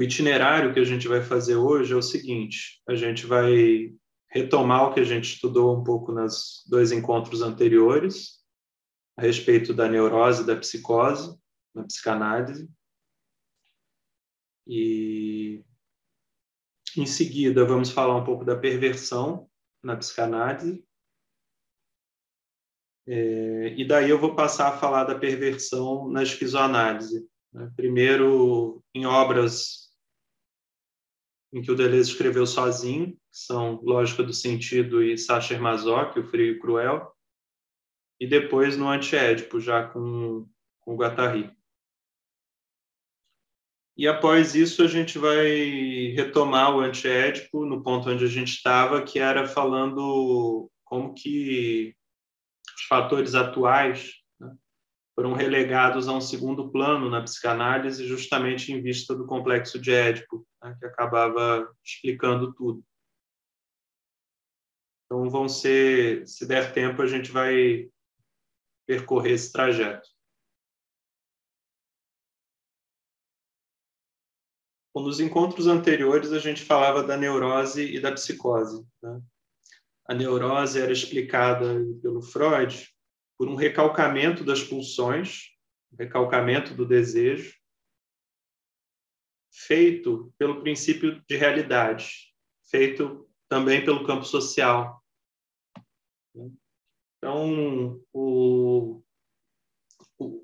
O itinerário que a gente vai fazer hoje é o seguinte: a gente vai retomar o que a gente estudou um pouco nos 2 encontros anteriores, a respeito da neurose e da psicose, na psicanálise. E, em seguida, vamos falar um pouco da perversão na psicanálise. E daí eu vou passar a falar da perversão na esquizoanálise. Primeiro, em obras em que o Deleuze escreveu sozinho, que são Lógica do Sentido e Sacher-Masoch, O Frio e o Cruel, e depois no Antiédipo, já com Guattari. E após isso a gente vai retomar o Antiédipo no ponto onde a gente estava, que era falando como que os fatores atuais, né, foram relegados a um segundo plano na psicanálise, justamente em vista do complexo de Édipo, né, que acabava explicando tudo. Então, se der tempo, a gente vai percorrer esse trajeto. Bom, nos encontros anteriores, a gente falava da neurose e da psicose, né? A neurose era explicada pelo Freud por um recalcamento das pulsões, recalcamento do desejo, feito pelo princípio de realidade, feito também pelo campo social. Então,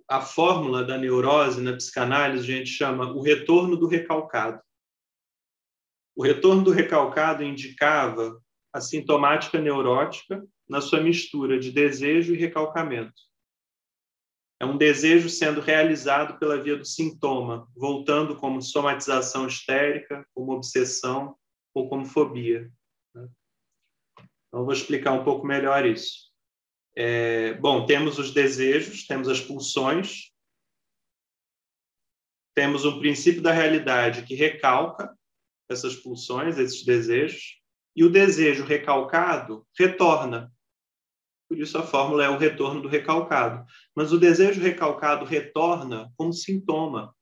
a fórmula da neurose na psicanálise a gente chama o retorno do recalcado. O retorno do recalcado indicava a sintomática neurótica na sua mistura de desejo e recalcamento. É um desejo sendo realizado pela via do sintoma, voltando como somatização histérica, como obsessão ou como fobia. Então, vou explicar um pouco melhor isso. Bom, temos os desejos, temos as pulsões, temos um princípio da realidade que recalca essas pulsões, esses desejos, e o desejo recalcado retorna. Por isso a fórmula é o retorno do recalcado. Mas o desejo recalcado retorna como sintoma.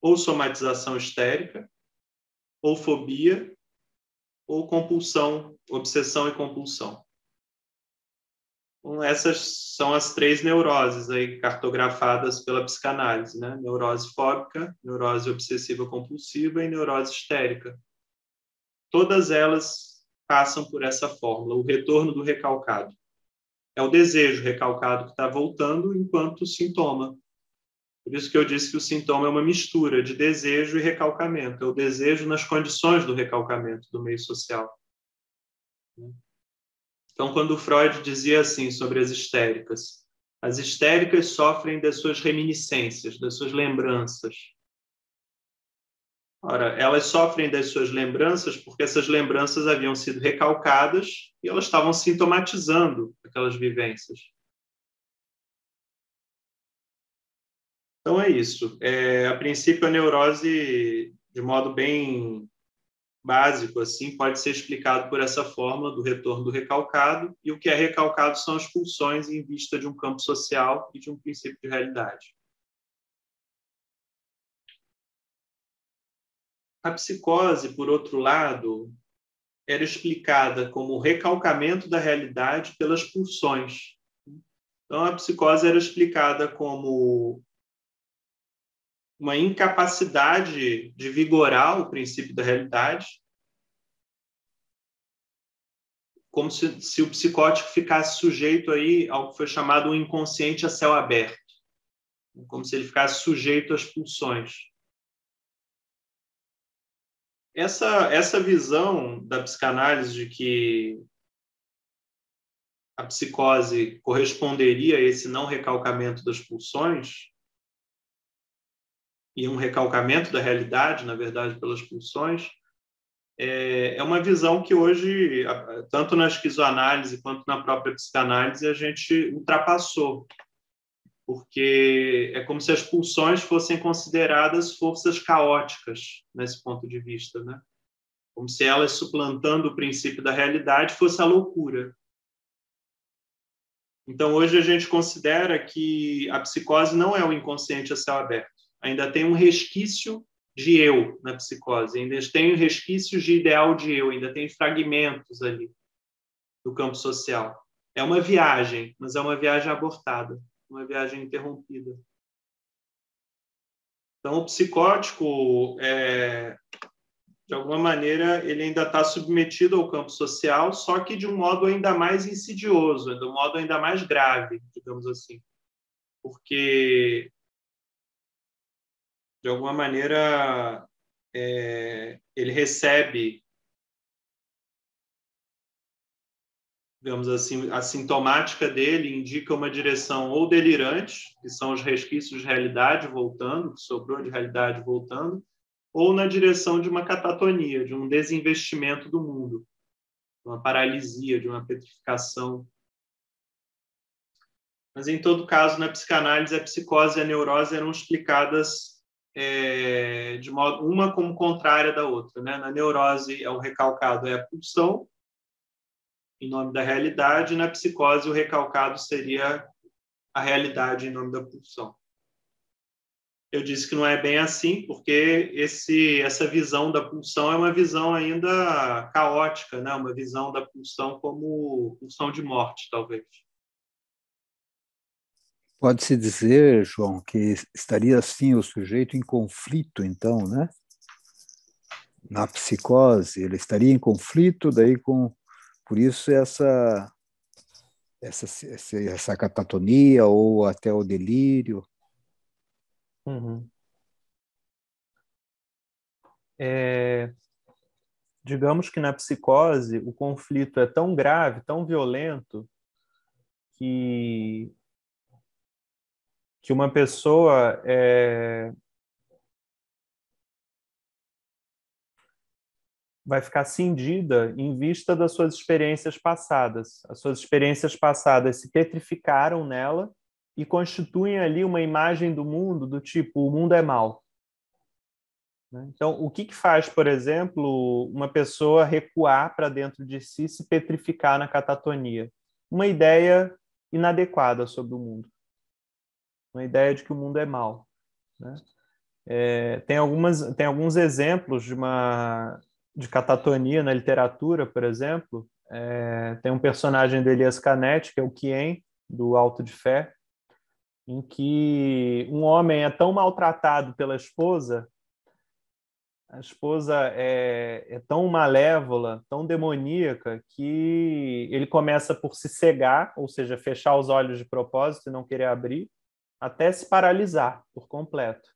Ou somatização histérica, ou fobia, ou compulsão, obsessão e compulsão. Então, essas são as 3 neuroses aí cartografadas pela psicanálise, né? Neurose fóbica, neurose obsessiva compulsiva e neurose histérica. Todas elas passam por essa fórmula, o retorno do recalcado. É o desejo recalcado que está voltando enquanto sintoma. Por isso que eu disse que o sintoma é uma mistura de desejo e recalcamento. É o desejo nas condições do recalcamento do meio social. Então, quando Freud dizia assim sobre as histéricas sofrem das suas reminiscências, das suas lembranças. Ora, elas sofrem das suas lembranças porque essas lembranças haviam sido recalcadas e elas estavam sintomatizando aquelas vivências. Então é isso. A princípio, a neurose, de modo bem básico, assim, pode ser explicado por essa fórmula do retorno do recalcado, e o que é recalcado são as pulsões em vista de um campo social e de um princípio de realidade. A psicose, por outro lado, era explicada como o recalcamento da realidade pelas pulsões. Então, a psicose era explicada como uma incapacidade de vigorar o princípio da realidade, como se o psicótico ficasse sujeito aí ao que foi chamado um inconsciente a céu aberto, como se ele ficasse sujeito às pulsões. Essa visão da psicanálise de que a psicose corresponderia a esse não recalcamento das pulsões e um recalcamento da realidade, na verdade, pelas pulsões, é uma visão que hoje, tanto na esquizoanálise quanto na própria psicanálise, a gente ultrapassou, porque é como se as pulsões fossem consideradas forças caóticas nesse ponto de vista, né? Como se elas, suplantando o princípio da realidade, fosse a loucura. Então, hoje a gente considera que a psicose não é o inconsciente a céu aberto. Ainda tem um resquício de eu na psicose, ainda tem resquícios de ideal de eu, ainda tem fragmentos ali do campo social. É uma viagem, mas é uma viagem abortada, uma viagem interrompida. Então, o psicótico, de alguma maneira, ele ainda está submetido ao campo social, só que de um modo ainda mais insidioso, de um modo ainda mais grave, digamos assim. Porque, de alguma maneira, ele recebe, digamos assim, a sintomática dele indica uma direção ou delirante, que são os resquícios de realidade voltando, que sobrou de realidade voltando, ou na direção de uma catatonia, de um desinvestimento do mundo, de uma paralisia, de uma petrificação. Mas, em todo caso, na psicanálise, a psicose e a neurose eram explicadas de modo uma como contrária da outra, né? Na neurose, o recalcado é a pulsão, em nome da realidade, e na psicose, o recalcado seria a realidade em nome da pulsão. Eu disse que não é bem assim, porque essa visão da pulsão é uma visão ainda caótica, né? Uma visão da pulsão como pulsão de morte, talvez. Pode-se dizer, João, que estaria assim o sujeito em conflito, então, né? Na psicose, ele estaria em conflito, daí por isso essa catatonia ou até o delírio. Uhum. Digamos que na psicose o conflito é tão grave, tão violento, que uma pessoa vai ficar cindida em vista das suas experiências passadas. As suas experiências passadas se petrificaram nela e constituem ali uma imagem do mundo do tipo, o mundo é mau. Então, o que faz, por exemplo, uma pessoa recuar para dentro de si, se petrificar na catatonia? Uma ideia inadequada sobre o mundo. Uma ideia de que o mundo é mau. Né? Tem alguns exemplos de catatonia na literatura, por exemplo. Tem um personagem do Elias Canetti, que é o Quien, do Auto de Fé, em que um homem é tão maltratado pela esposa, a esposa é tão malévola, tão demoníaca, que ele começa por se cegar, ou seja, fechar os olhos de propósito e não querer abrir, até se paralisar por completo.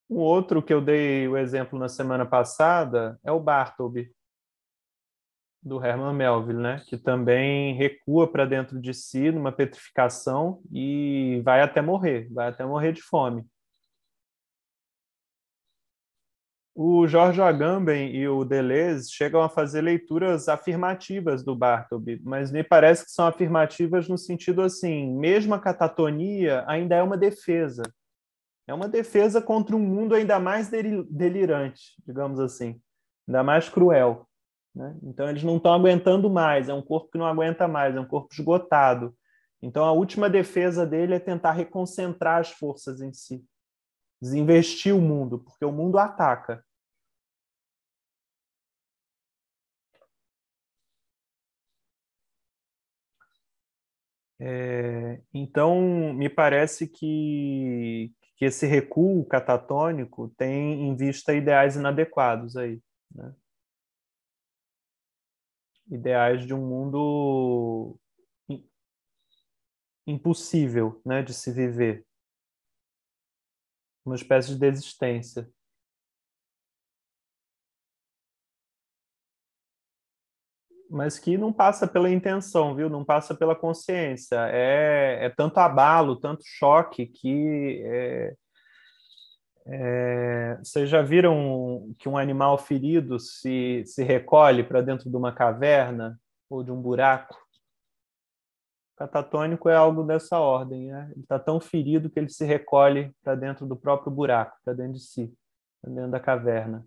Um outro que eu dei o exemplo na semana passada é o Bartleby, do Herman Melville, né? Que também recua para dentro de si numa petrificação e vai até morrer de fome. O George Agamben e o Deleuze chegam a fazer leituras afirmativas do Bartleby, mas me parece que são afirmativas no sentido assim, mesmo a catatonia ainda é uma defesa. É uma defesa contra um mundo ainda mais delirante, digamos assim, ainda mais cruel. Né? Então, eles não estão aguentando mais, é um corpo que não aguenta mais, é um corpo esgotado. Então, a última defesa dele é tentar reconcentrar as forças em si, desinvestir o mundo, porque o mundo ataca. Então, me parece que esse recuo catatônico tem em vista ideais inadequados aí, né? Ideais de um mundo impossível, né, de se viver, uma espécie de desistência. Mas que não passa pela intenção, viu? Não passa pela consciência. É tanto abalo, tanto choque que vocês já viram que um animal ferido se recolhe para dentro de uma caverna ou de um buraco? Catatônico é algo dessa ordem, né? Ele está tão ferido que ele se recolhe para dentro do próprio buraco, para dentro de si, para dentro da caverna.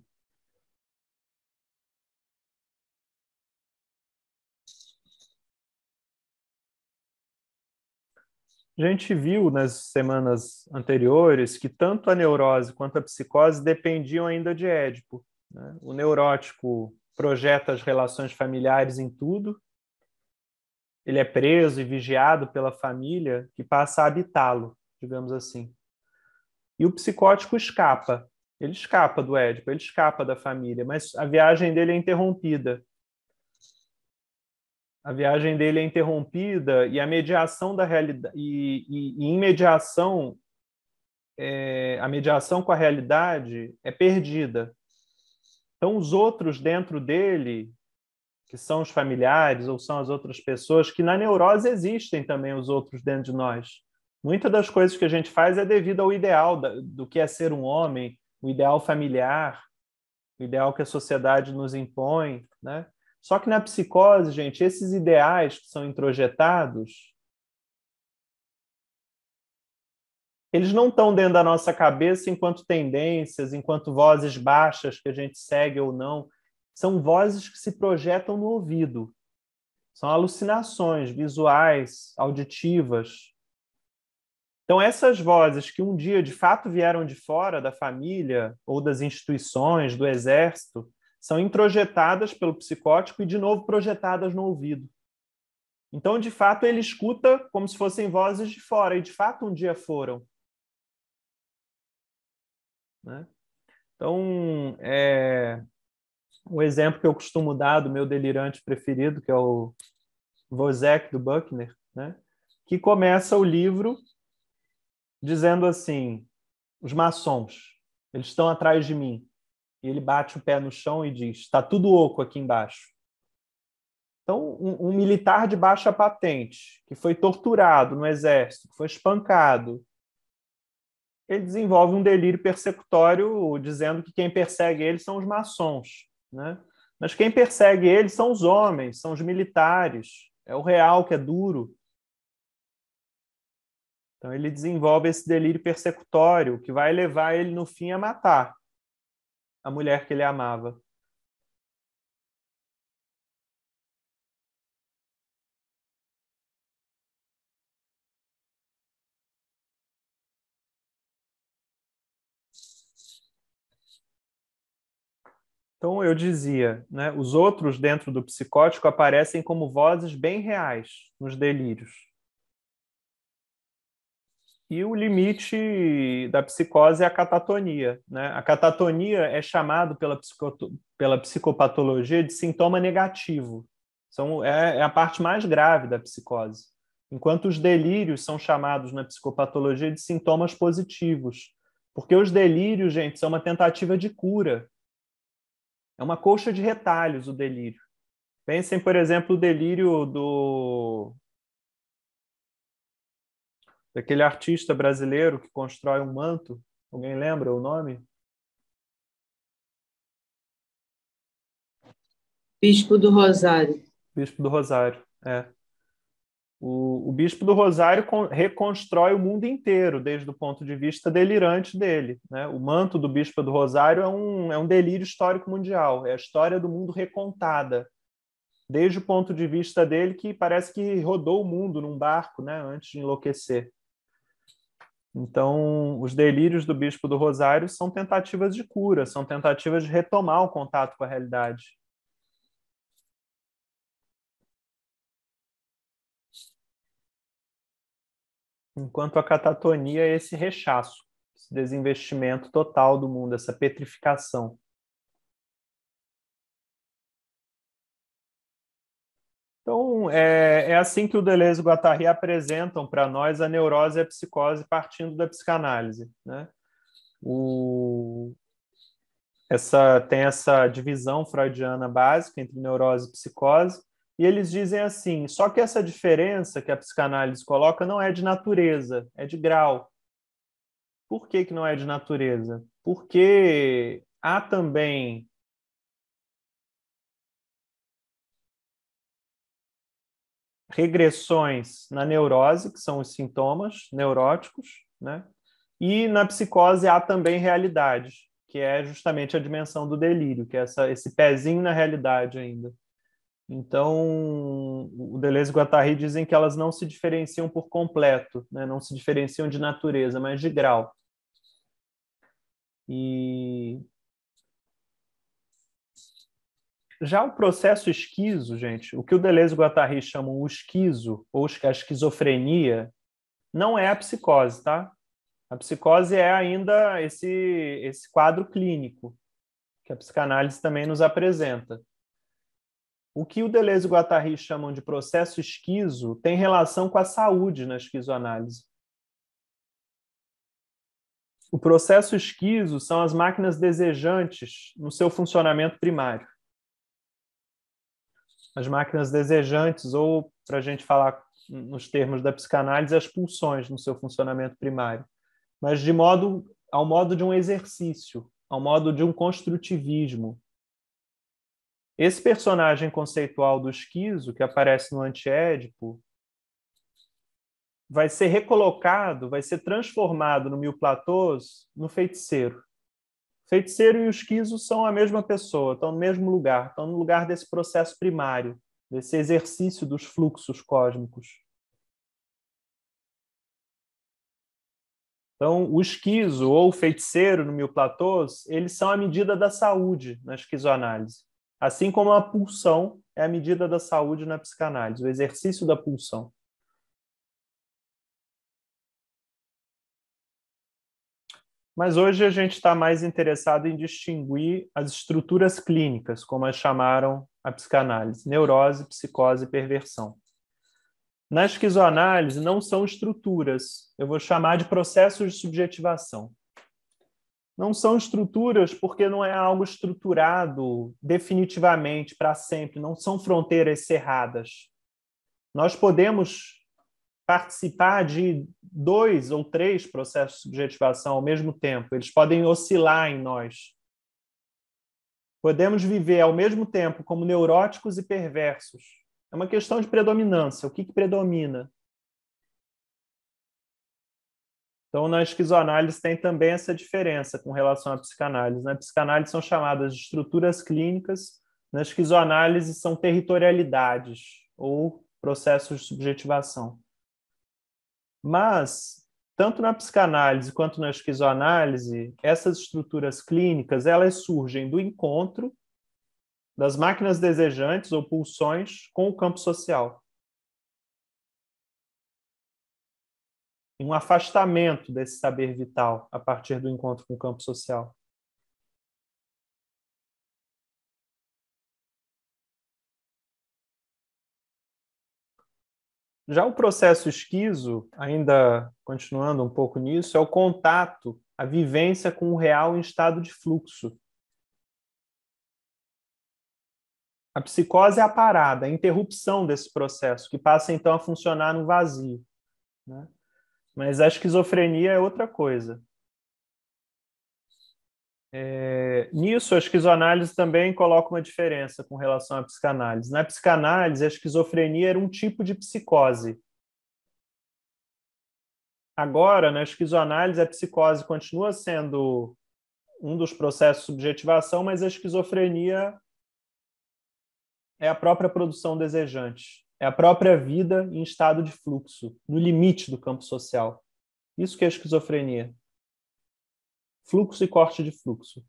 A gente viu nas semanas anteriores que tanto a neurose quanto a psicose dependiam ainda de Édipo, né? O neurótico projeta as relações familiares em tudo, ele é preso e vigiado pela família que passa a habitá-lo, digamos assim. E o psicótico escapa, ele escapa do Édipo, ele escapa da família, mas a viagem dele é interrompida. A viagem dele é interrompida e a mediação da realidade e em mediação a mediação com a realidade é perdida. Então os outros dentro dele, que são os familiares ou são as outras pessoas, que na neurose existem também os outros dentro de nós. Muitas das coisas que a gente faz é devido ao ideal do que é ser um homem, o ideal familiar, o ideal que a sociedade nos impõe, né? Só que na psicose, gente, esses ideais que são introjetados, eles não estão dentro da nossa cabeça enquanto tendências, enquanto vozes baixas que a gente segue ou não. São vozes que se projetam no ouvido. São alucinações visuais, auditivas. Então, essas vozes que um dia de fato vieram de fora da família ou das instituições, do exército, são introjetadas pelo psicótico e, de novo, projetadas no ouvido. Então, de fato, ele escuta como se fossem vozes de fora, e de fato um dia foram. Né? Então, o exemplo que eu costumo dar do meu delirante preferido, que é o Wozzeck, do Buckner, né? Que começa o livro dizendo assim, os maçons, eles estão atrás de mim. E ele bate o pé no chão e diz, está tudo oco aqui embaixo. Então, um militar de baixa patente, que foi torturado no exército, que foi espancado, ele desenvolve um delírio persecutório dizendo que quem persegue ele são os maçons, né? Mas quem persegue ele são os homens, são os militares, é o real que é duro. Então ele desenvolve esse delírio persecutório que vai levar ele no fim a matar a mulher que ele amava. Então, eu dizia, né, os outros dentro do psicótico aparecem como vozes bem reais nos delírios. E o limite da psicose é a catatonia. Né? A catatonia é chamado pela psicopatologia de sintoma negativo. É a parte mais grave da psicose. Enquanto os delírios são chamados na psicopatologia de sintomas positivos. Porque os delírios, gente, são uma tentativa de cura. É uma colcha de retalhos o delírio. Pensem, por exemplo, o delírio daquele artista brasileiro que constrói um manto. Alguém lembra o nome? Bispo do Rosário. Bispo do Rosário, é. O Bispo do Rosário reconstrói o mundo inteiro, desde o ponto de vista delirante dele. Né? O manto do Bispo do Rosário é um delírio histórico mundial, é a história do mundo recontada, desde o ponto de vista dele, que parece que rodou o mundo num barco, né, antes de enlouquecer. Então, os delírios do Bispo do Rosário são tentativas de cura, são tentativas de retomar o contato com a realidade. Enquanto a catatonia é esse rechaço, esse desinvestimento total do mundo, essa petrificação. Então, é assim que o Deleuze e o Guattari apresentam para nós a neurose e a psicose partindo da psicanálise. Né? Tem essa divisão freudiana básica entre neurose e psicose, e eles dizem assim, só que essa diferença que a psicanálise coloca não é de natureza, é de grau. Por que não é de natureza? Porque há também regressões na neurose, que são os sintomas neuróticos, né? E na psicose há também realidade, que é justamente a dimensão do delírio, que é esse pezinho na realidade ainda. Então, o Deleuze e o Guattari dizem que elas não se diferenciam por completo, né? Não se diferenciam de natureza, mas de grau. E já o processo esquizo, gente, o que o Deleuze e o Guattari chamam o esquizo, ou a esquizofrenia, não é a psicose, tá? A psicose é ainda esse quadro clínico que a psicanálise também nos apresenta. O que o Deleuze e o Guattari chamam de processo esquizo tem relação com a saúde na esquizoanálise. O processo esquizo são as máquinas desejantes no seu funcionamento primário. As máquinas desejantes, ou, para a gente falar nos termos da psicanálise, as pulsões no seu funcionamento primário. Mas ao modo de um exercício, ao modo de um construtivismo. Esse personagem conceitual do esquizo, que aparece no Antiédipo, vai ser recolocado, vai ser transformado no Mil Platôs no feiticeiro. O feiticeiro e o esquizo são a mesma pessoa, estão no mesmo lugar, estão no lugar desse processo primário, desse exercício dos fluxos cósmicos. Então, o esquizo ou o feiticeiro no Mil Platôs, eles são a medida da saúde na esquizoanálise. Assim como a pulsão é a medida da saúde na psicanálise, o exercício da pulsão. Mas hoje a gente está mais interessado em distinguir as estruturas clínicas, como as chamaram a psicanálise: neurose, psicose e perversão. Na esquizoanálise não são estruturas, eu vou chamar de processos de subjetivação. Não são estruturas porque não é algo estruturado definitivamente para sempre, não são fronteiras cerradas. Nós podemos participar de 2 ou 3 processos de subjetivação ao mesmo tempo. Eles podem oscilar em nós. Podemos viver ao mesmo tempo como neuróticos e perversos. É uma questão de predominância. O que predomina? Então, na esquizoanálise tem também essa diferença com relação à psicanálise. Na psicanálise são chamadas de estruturas clínicas, na esquizoanálise são territorialidades ou processos de subjetivação. Mas, tanto na psicanálise quanto na esquizoanálise, essas estruturas clínicas, elas surgem do encontro das máquinas desejantes ou pulsões com o campo social. Um afastamento desse saber vital a partir do encontro com o campo social. Já o processo esquizo, ainda continuando um pouco nisso, é o contato, a vivência com o real em estado de fluxo. A psicose é a parada, a interrupção desse processo, que passa então a funcionar no vazio, né? Mas a esquizofrenia é outra coisa. Nisso, a esquizoanálise também coloca uma diferença com relação à psicanálise. Na psicanálise, a esquizofrenia era um tipo de psicose. Agora, na esquizoanálise, a psicose continua sendo um dos processos de subjetivação, mas a esquizofrenia é a própria produção desejante, é a própria vida em estado de fluxo, no limite do campo social. Isso que é a esquizofrenia. Fluxo e corte de fluxo.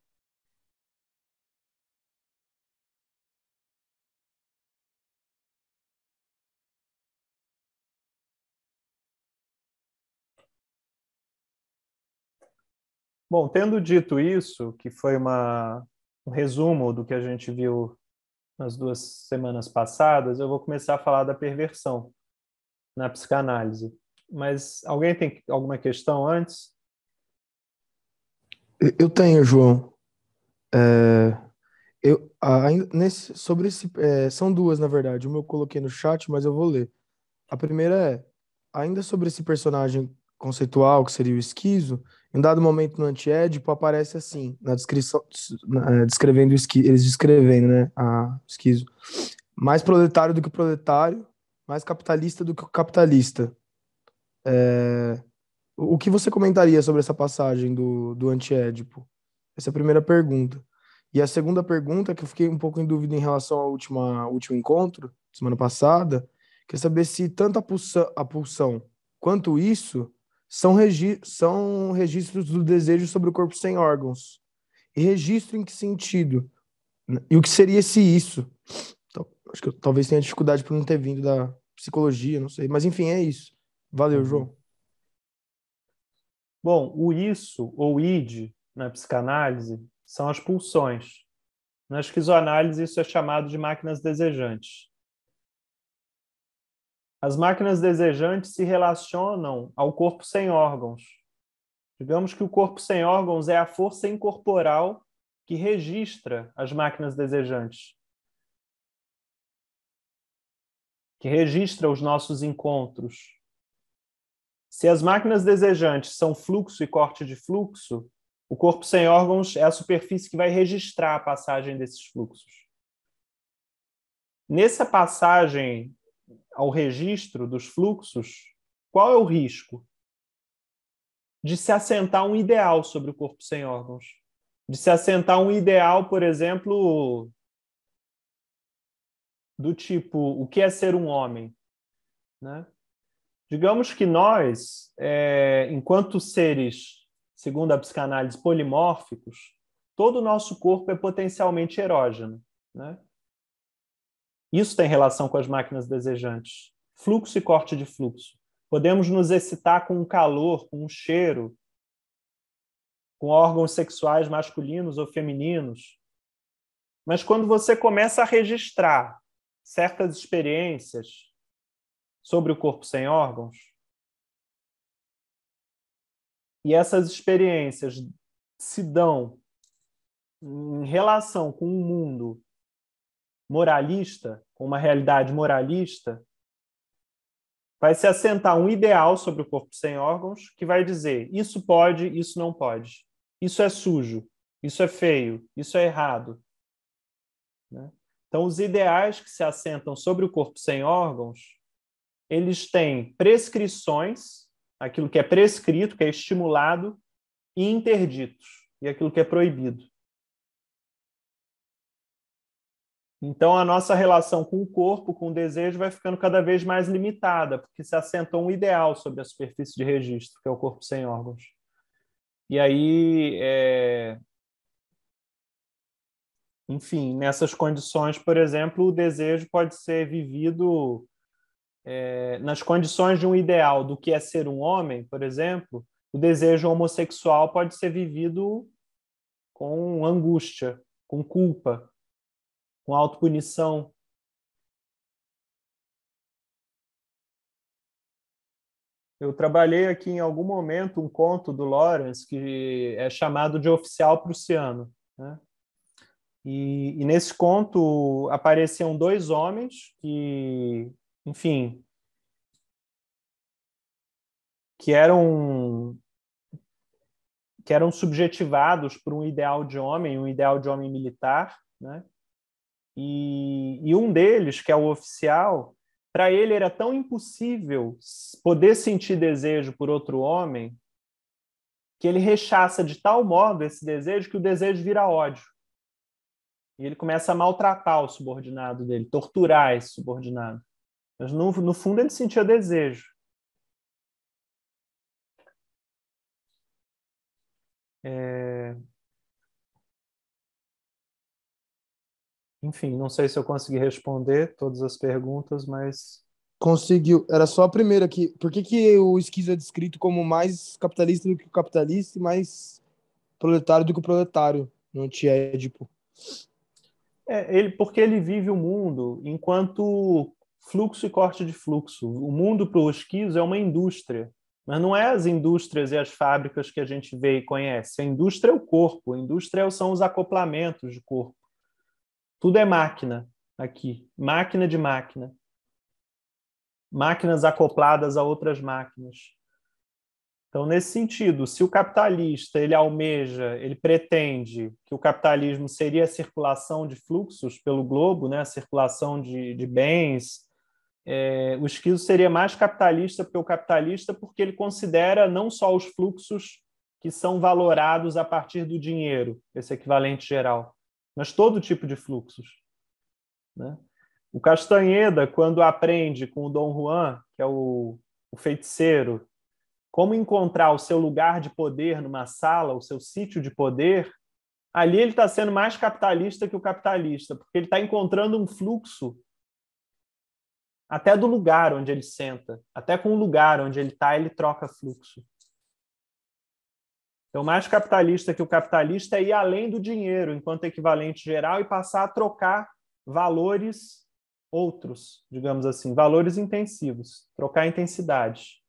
Bom, tendo dito isso, que foi um resumo do que a gente viu nas 2 semanas passadas, eu vou começar a falar da perversão na psicanálise. Mas alguém tem alguma questão antes? Eu tenho, João. São 2, na verdade. Uma eu coloquei no chat, mas eu vou ler. A primeira é, ainda sobre esse personagem conceitual, que seria o esquizo, em um dado momento no Antiédipo aparece assim, na descrição, descrevendo eles descrevendo, né, o esquizo. Mais proletário do que o proletário, mais capitalista do que o capitalista. O que você comentaria sobre essa passagem do Antiédipo? Essa é a primeira pergunta. E a segunda pergunta, que eu fiquei um pouco em dúvida em relação ao último encontro, semana passada, quer saber se tanto a pulsão quanto isso são registros do desejo sobre o corpo sem órgãos. E registro em que sentido? E o que seria esse isso? Então, acho que eu talvez tenha dificuldade por não ter vindo da psicologia, não sei. Mas, enfim, é isso. Valeu, João. Bom, o isso, ou id, na psicanálise, são as pulsões. Na esquizoanálise, isso é chamado de máquinas desejantes. As máquinas desejantes se relacionam ao corpo sem órgãos. Digamos que o corpo sem órgãos é a força incorporal que registra as máquinas desejantes, que registra os nossos encontros. Se as máquinas desejantes são fluxo e corte de fluxo, o corpo sem órgãos é a superfície que vai registrar a passagem desses fluxos. Nessa passagem ao registro dos fluxos, qual é o risco? De se assentar um ideal sobre o corpo sem órgãos. De se assentar um ideal, por exemplo, do tipo, o que é ser um homem? Né? Digamos que nós, enquanto seres, segundo a psicanálise, polimórficos, todo o nosso corpo é potencialmente erógeno. Né? Isso tem relação com as máquinas desejantes. Fluxo e corte de fluxo. Podemos nos excitar com um calor, com um cheiro, com órgãos sexuais masculinos ou femininos. Mas quando você começa a registrar certas experiências sobre o corpo sem órgãos, e essas experiências se dão em relação com um mundo moralista, com uma realidade moralista, vai se assentar um ideal sobre o corpo sem órgãos que vai dizer isso pode, isso não pode. Isso é sujo, isso é feio, isso é errado. Né? Então, os ideais que se assentam sobre o corpo sem órgãos, eles têm prescrições, aquilo que é prescrito, que é estimulado, e interditos, e aquilo que é proibido. Então, a nossa relação com o corpo, com o desejo, vai ficando cada vez mais limitada, porque se assenta um ideal sobre a superfície de registro, que é o corpo sem órgãos. E aí, enfim, nessas condições, por exemplo, o desejo pode ser vivido nas condições de um ideal do que é ser um homem, por exemplo, o desejo homossexual pode ser vivido com angústia, com culpa, com autopunição. Eu trabalhei aqui em algum momento um conto do Lawrence que é chamado de Oficial Prussiano, né? E nesse conto apareciam dois homens que, enfim, que eram subjetivados por um ideal de homem militar, né? E um deles, que é o oficial, para ele era tão impossível poder sentir desejo por outro homem que ele rechaça de tal modo esse desejo que o desejo vira ódio. E ele começa a maltratar o subordinado dele, torturar esse subordinado. Mas, no fundo, ele sentia desejo. Enfim, não sei se eu consegui responder todas as perguntas, mas... Conseguiu. Era só a primeira aqui. Por que o esquizo é descrito como mais capitalista do que o capitalista e mais proletário do que o proletário no Antiédipo? Porque ele vive o mundo enquanto fluxo e corte de fluxo. O mundo para o esquizo é uma indústria, mas não é as indústrias e as fábricas que a gente vê e conhece. A indústria é o corpo, a indústria são os acoplamentos de corpo. Tudo é máquina aqui, máquina de máquina. Máquinas acopladas a outras máquinas. Então, nesse sentido, se o capitalista ele almeja, ele pretende que o capitalismo seria a circulação de fluxos pelo globo, né, a circulação de bens, o esquizo seria mais capitalista porque ele considera não só os fluxos que são valorados a partir do dinheiro, esse equivalente geral, mas todo tipo de fluxos, né? O Castanheda, quando aprende com o Dom Juan, que é o feiticeiro, como encontrar o seu lugar de poder numa sala, o seu sítio de poder, ali ele está sendo mais capitalista que o capitalista, porque ele está encontrando um fluxo até do lugar onde ele senta, até com o lugar onde ele está, ele troca fluxo. Então, mais capitalista que o capitalista é ir além do dinheiro, enquanto equivalente geral, e passar a trocar valores outros, digamos assim, valores intensivos, trocar intensidades.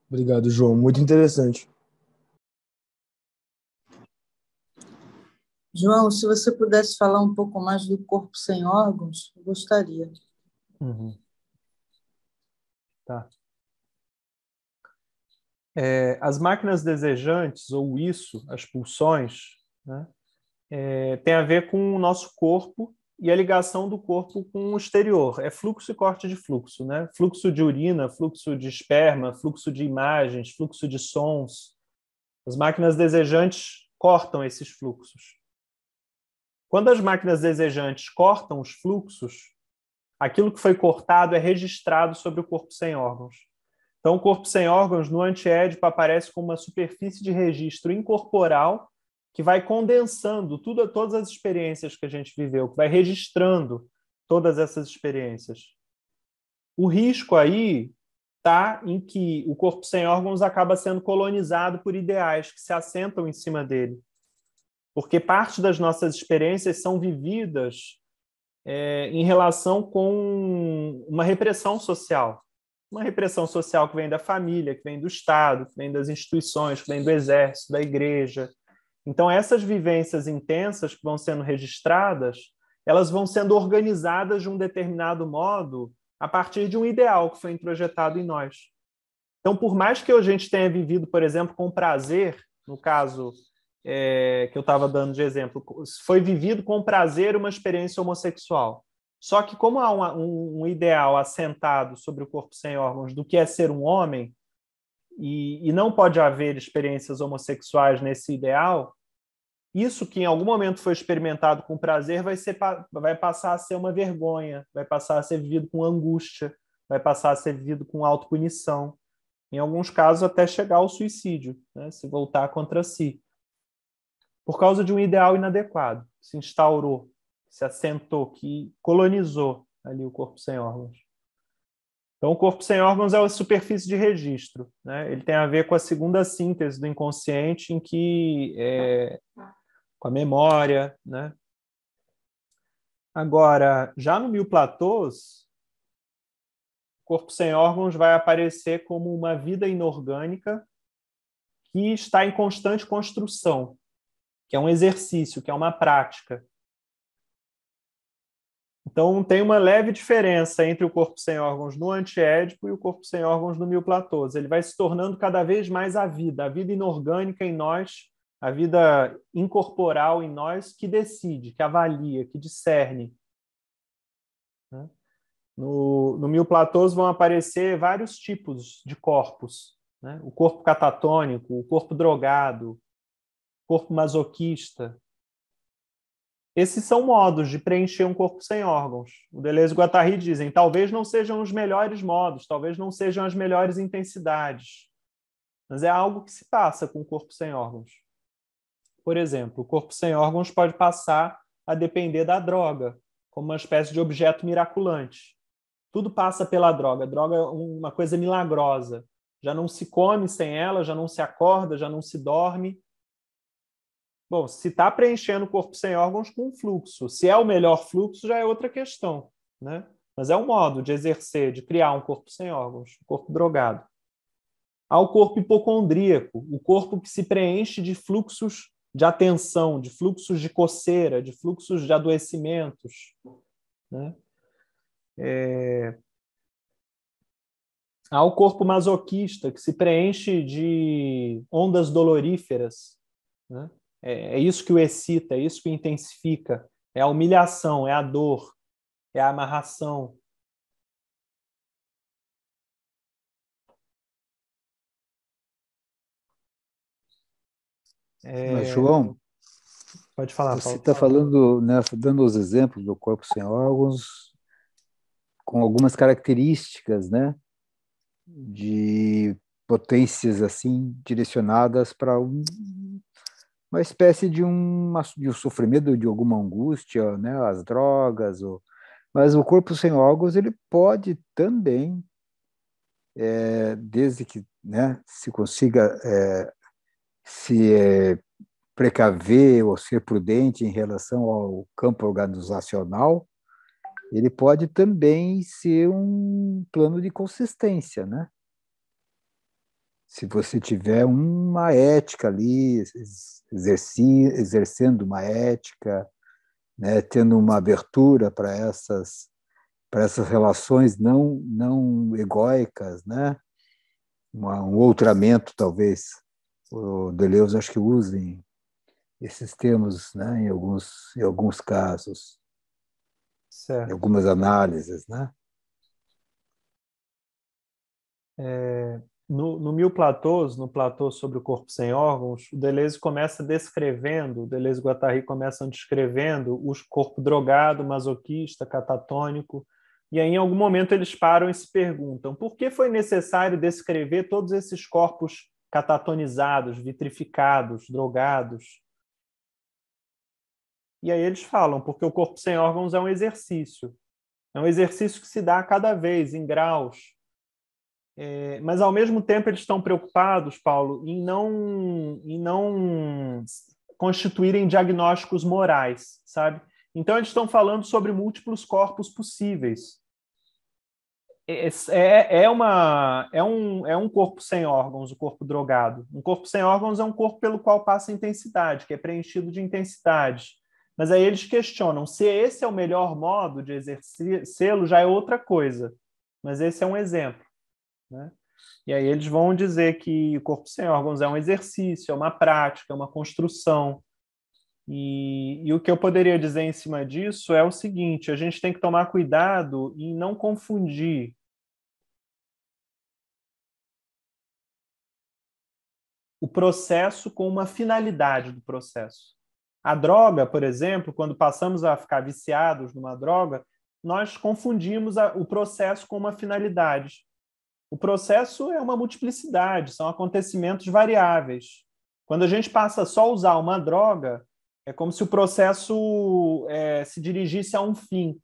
Obrigado, João. Muito interessante. João, se você pudesse falar um pouco mais do corpo sem órgãos, eu gostaria. Uhum. Tá. As máquinas desejantes, ou isso, as pulsões, né, tem a ver com o nosso corpo e a ligação do corpo com o exterior. É fluxo e corte de fluxo, né? Fluxo de urina, fluxo de esperma, fluxo de imagens, fluxo de sons. As máquinas desejantes cortam esses fluxos. Quando as máquinas desejantes cortam os fluxos, aquilo que foi cortado é registrado sobre o corpo sem órgãos. Então, o corpo sem órgãos, no antiédipo, aparece como uma superfície de registro incorporal que vai condensando todas as experiências que a gente viveu, que vai registrando todas essas experiências. O risco aí está em que o corpo sem órgãos acaba sendo colonizado por ideais que se assentam em cima dele. Porque parte das nossas experiências são vividas em relação com uma repressão social. Uma repressão social que vem da família, que vem do Estado, que vem das instituições, que vem do exército, da igreja. Então, essas vivências intensas que vão sendo registradas, elas vão sendo organizadas de um determinado modo a partir de um ideal que foi introjetado em nós. Então, por mais que a gente tenha vivido, por exemplo, com prazer, no caso que eu estava dando de exemplo, foi vivido com prazer uma experiência homossexual. Só que como há um ideal assentado sobre o corpo sem órgãos do que é ser um homem, e não pode haver experiências homossexuais nesse ideal, isso que em algum momento foi experimentado com prazer vai passar a ser uma vergonha, vai passar a ser vivido com angústia, vai passar a ser vivido com autopunição, em alguns casos até chegar ao suicídio, né? Se voltar contra si. Por causa de um ideal inadequado, que se instaurou, que se assentou, que colonizou ali o corpo sem órgãos. Então, o corpo sem órgãos é a superfície de registro, né? Ele tem a ver com a segunda síntese do inconsciente, em que com a memória, né? Agora, já no Mil Platôs, o corpo sem órgãos vai aparecer como uma vida inorgânica que está em constante construção, que é um exercício, que é uma prática. Então, tem uma leve diferença entre o corpo sem órgãos no antiédipo e o corpo sem órgãos no Mil Platôs. Ele vai se tornando cada vez mais a vida inorgânica em nós, a vida incorporal em nós que decide, que avalia, que discerne. No Mil Platôs vão aparecer vários tipos de corpos, né? O corpo catatônico, o corpo drogado, corpo masoquista. Esses são modos de preencher um corpo sem órgãos. O Deleuze e o Guattari dizem, talvez não sejam os melhores modos, talvez não sejam as melhores intensidades, mas é algo que se passa com o corpo sem órgãos. Por exemplo, o corpo sem órgãos pode passar a depender da droga, como uma espécie de objeto miraculante. Tudo passa pela droga. A droga é uma coisa milagrosa. Já não se come sem ela, já não se acorda, já não se dorme. Bom, se está preenchendo o corpo sem órgãos com fluxo, se é o melhor fluxo, já é outra questão, né? Mas é um modo de exercer, de criar um corpo sem órgãos, um corpo drogado. Há o corpo hipocondríaco, o corpo que se preenche de fluxos de atenção, de fluxos de coceira, de fluxos de adoecimentos, né? Há o corpo masoquista, que se preenche de ondas doloríferas, né? É isso que o excita, é isso que o intensifica. É a humilhação, é a dor, é a amarração. Mas, João, Pode falar, você Paulo. está falando, né, dando os exemplos do corpo sem órgãos, com algumas características, né, de potências assim direcionadas para uma espécie de um sofrimento, de alguma angústia, né, as drogas, mas o corpo sem órgãos ele pode também, desde que, né, se consiga se precaver ou ser prudente em relação ao campo organizacional, ele pode também ser um plano de consistência, né? Se você tiver uma ética ali, exercendo uma ética, né, tendo uma abertura para essas relações não egóicas, né? Um outramento, talvez. O Deleuze acho que usa esses termos, né, em alguns casos, em Certo. algumas análises, né? No Mil Platôs, no Platô sobre o corpo sem órgãos, o Deleuze começa descrevendo, o Deleuze e Guattari começam descrevendo o corpo drogado, masoquista, catatônico, e aí em algum momento eles param e se perguntam por que foi necessário descrever todos esses corpos catatonizados, vitrificados, drogados? E aí eles falam, porque o corpo sem órgãos é um exercício que se dá a cada vez, em graus. Mas, ao mesmo tempo, eles estão preocupados, Paulo, em não constituírem diagnósticos morais, sabe? Então, eles estão falando sobre múltiplos corpos possíveis. É um corpo sem órgãos, o corpo drogado. Um corpo sem órgãos é um corpo pelo qual passa intensidade, que é preenchido de intensidade. Mas aí eles questionam se esse é o melhor modo de exercê-lo, já é outra coisa. Mas esse é um exemplo, né? E aí eles vão dizer que o corpo sem órgãos é um exercício, é uma prática, é uma construção. E o que eu poderia dizer em cima disso é o seguinte: a gente tem que tomar cuidado em não confundir o processo com uma finalidade do processo. A droga, por exemplo, quando passamos a ficar viciados numa droga, nós confundimos o processo com uma finalidade. O processo é uma multiplicidade, são acontecimentos variáveis. Quando a gente passa só a usar uma droga, é como se o processo se dirigisse a um fim,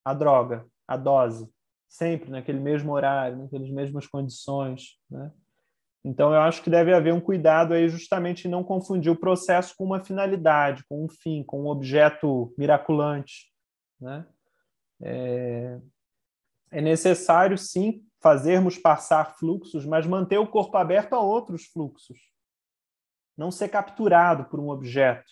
a droga, a dose, sempre naquele mesmo horário, naquelas mesmas condições, né? Então, eu acho que deve haver um cuidado aí justamente em não confundir o processo com uma finalidade, com um fim, com um objeto miraculante, né? É necessário, sim, fazermos passar fluxos, mas manter o corpo aberto a outros fluxos. Não ser capturado por um objeto.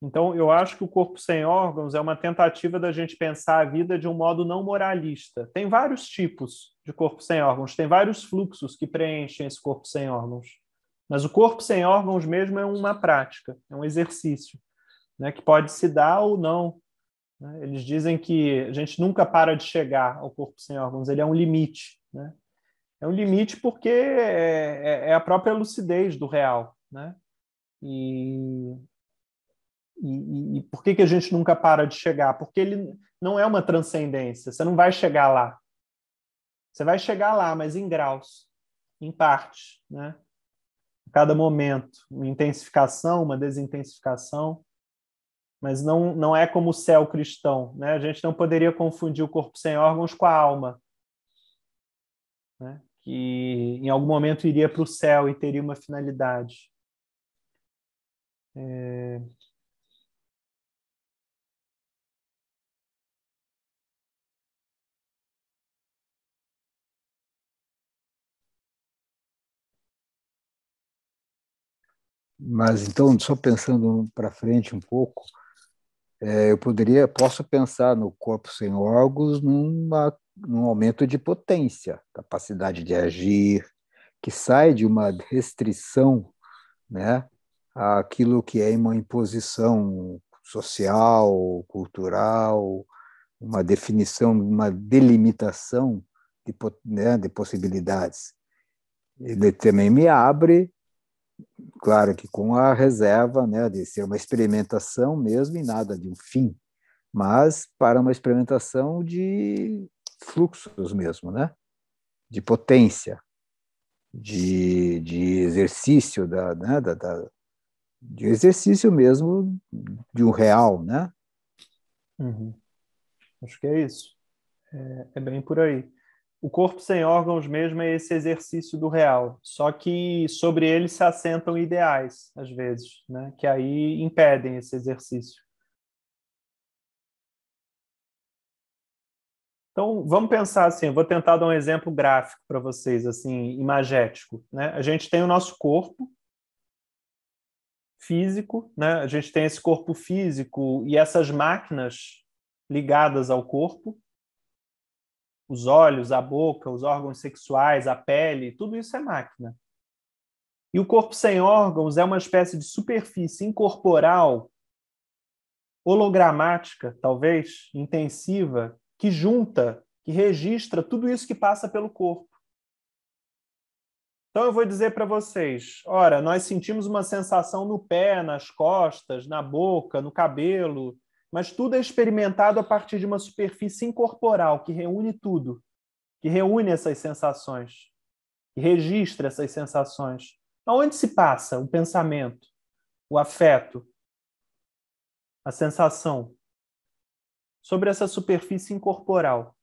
Então, eu acho que o corpo sem órgãos é uma tentativa da gente pensar a vida de um modo não moralista. Tem vários tipos de corpo sem órgãos, tem vários fluxos que preenchem esse corpo sem órgãos. Mas o corpo sem órgãos mesmo é uma prática, é um exercício, né, que pode se dar ou não, né? Eles dizem que a gente nunca para de chegar ao corpo sem órgãos, ele é um limite, né? É um limite porque é a própria lucidez do real, né? E por que a gente nunca para de chegar? Porque ele não é uma transcendência, você não vai chegar lá. Você vai chegar lá, mas em graus, em partes, né? A cada momento, uma intensificação, uma desintensificação, mas não é como o céu cristão, né? A gente não poderia confundir o corpo sem órgãos com a alma, né? Que em algum momento iria para o céu e teria uma finalidade. Mas então, só pensando para frente um pouco, posso pensar no corpo sem órgãos num aumento de potência, capacidade de agir, que sai de uma restrição, né, àquilo que é uma imposição social, cultural, uma definição, uma delimitação né, de possibilidades. Ele também me abre, claro que com a reserva, né, de ser uma experimentação mesmo e nada de um fim, mas para uma experimentação de fluxos mesmo, né, de potência, de exercício né, de exercício mesmo de um real, né? Uhum. Acho que é isso. É bem por aí. O corpo sem órgãos mesmo é esse exercício do real, só que sobre ele se assentam ideais, às vezes, né? Que aí impedem esse exercício. Então, vamos pensar assim, eu vou tentar dar um exemplo gráfico para vocês, assim, imagético, né? A gente tem o nosso corpo físico, né? A gente tem esse corpo físico e essas máquinas ligadas ao corpo, os olhos, a boca, os órgãos sexuais, a pele, tudo isso é máquina. E o corpo sem órgãos é uma espécie de superfície incorporal, hologramática, talvez, intensiva, que junta, que registra tudo isso que passa pelo corpo. Então eu vou dizer para vocês, ora, nós sentimos uma sensação no pé, nas costas, na boca, no cabelo, mas tudo é experimentado a partir de uma superfície incorporal que reúne tudo, que reúne essas sensações, que registra essas sensações. Aonde se passa o pensamento, o afeto, a sensação? Sobre essa superfície incorporal.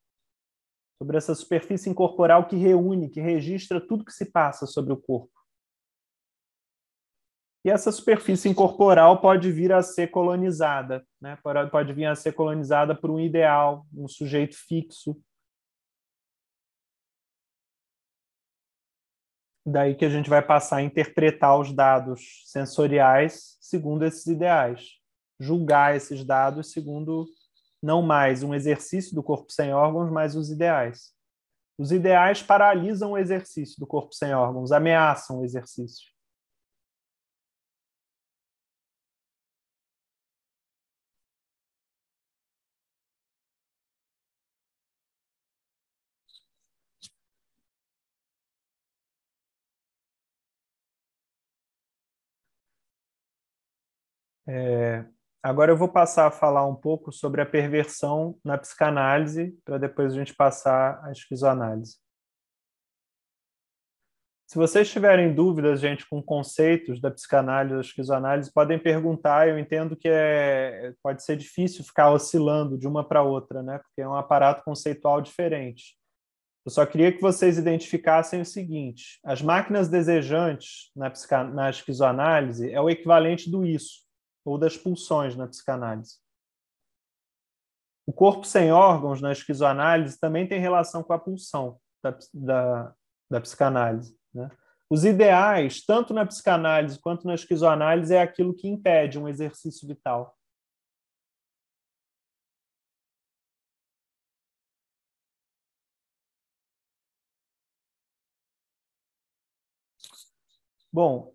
Sobre essa superfície incorporal que reúne, que registra tudo que se passa sobre o corpo. E essa superfície incorporal pode vir a ser colonizada, né? Pode vir a ser colonizada por um ideal, um sujeito fixo. Daí que a gente vai passar a interpretar os dados sensoriais segundo esses ideais. Julgar esses dados segundo não mais um exercício do corpo sem órgãos, mas os ideais. Os ideais paralisam o exercício do corpo sem órgãos, ameaçam o exercício. Agora eu vou passar a falar um pouco sobre a perversão na psicanálise, para depois a gente passar à esquizoanálise. Se vocês tiverem dúvidas, gente, com conceitos da psicanálise ou da esquizoanálise, podem perguntar. Eu entendo que pode ser difícil ficar oscilando de uma para outra, né? Porque é um aparato conceitual diferente. Eu só queria que vocês identificassem o seguinte: as máquinas desejantes na esquizoanálise é o equivalente do isso, ou das pulsões na psicanálise. O corpo sem órgãos na esquizoanálise também tem relação com a pulsão da psicanálise, né? Os ideais, tanto na psicanálise quanto na esquizoanálise, é aquilo que impede um exercício vital. Bom,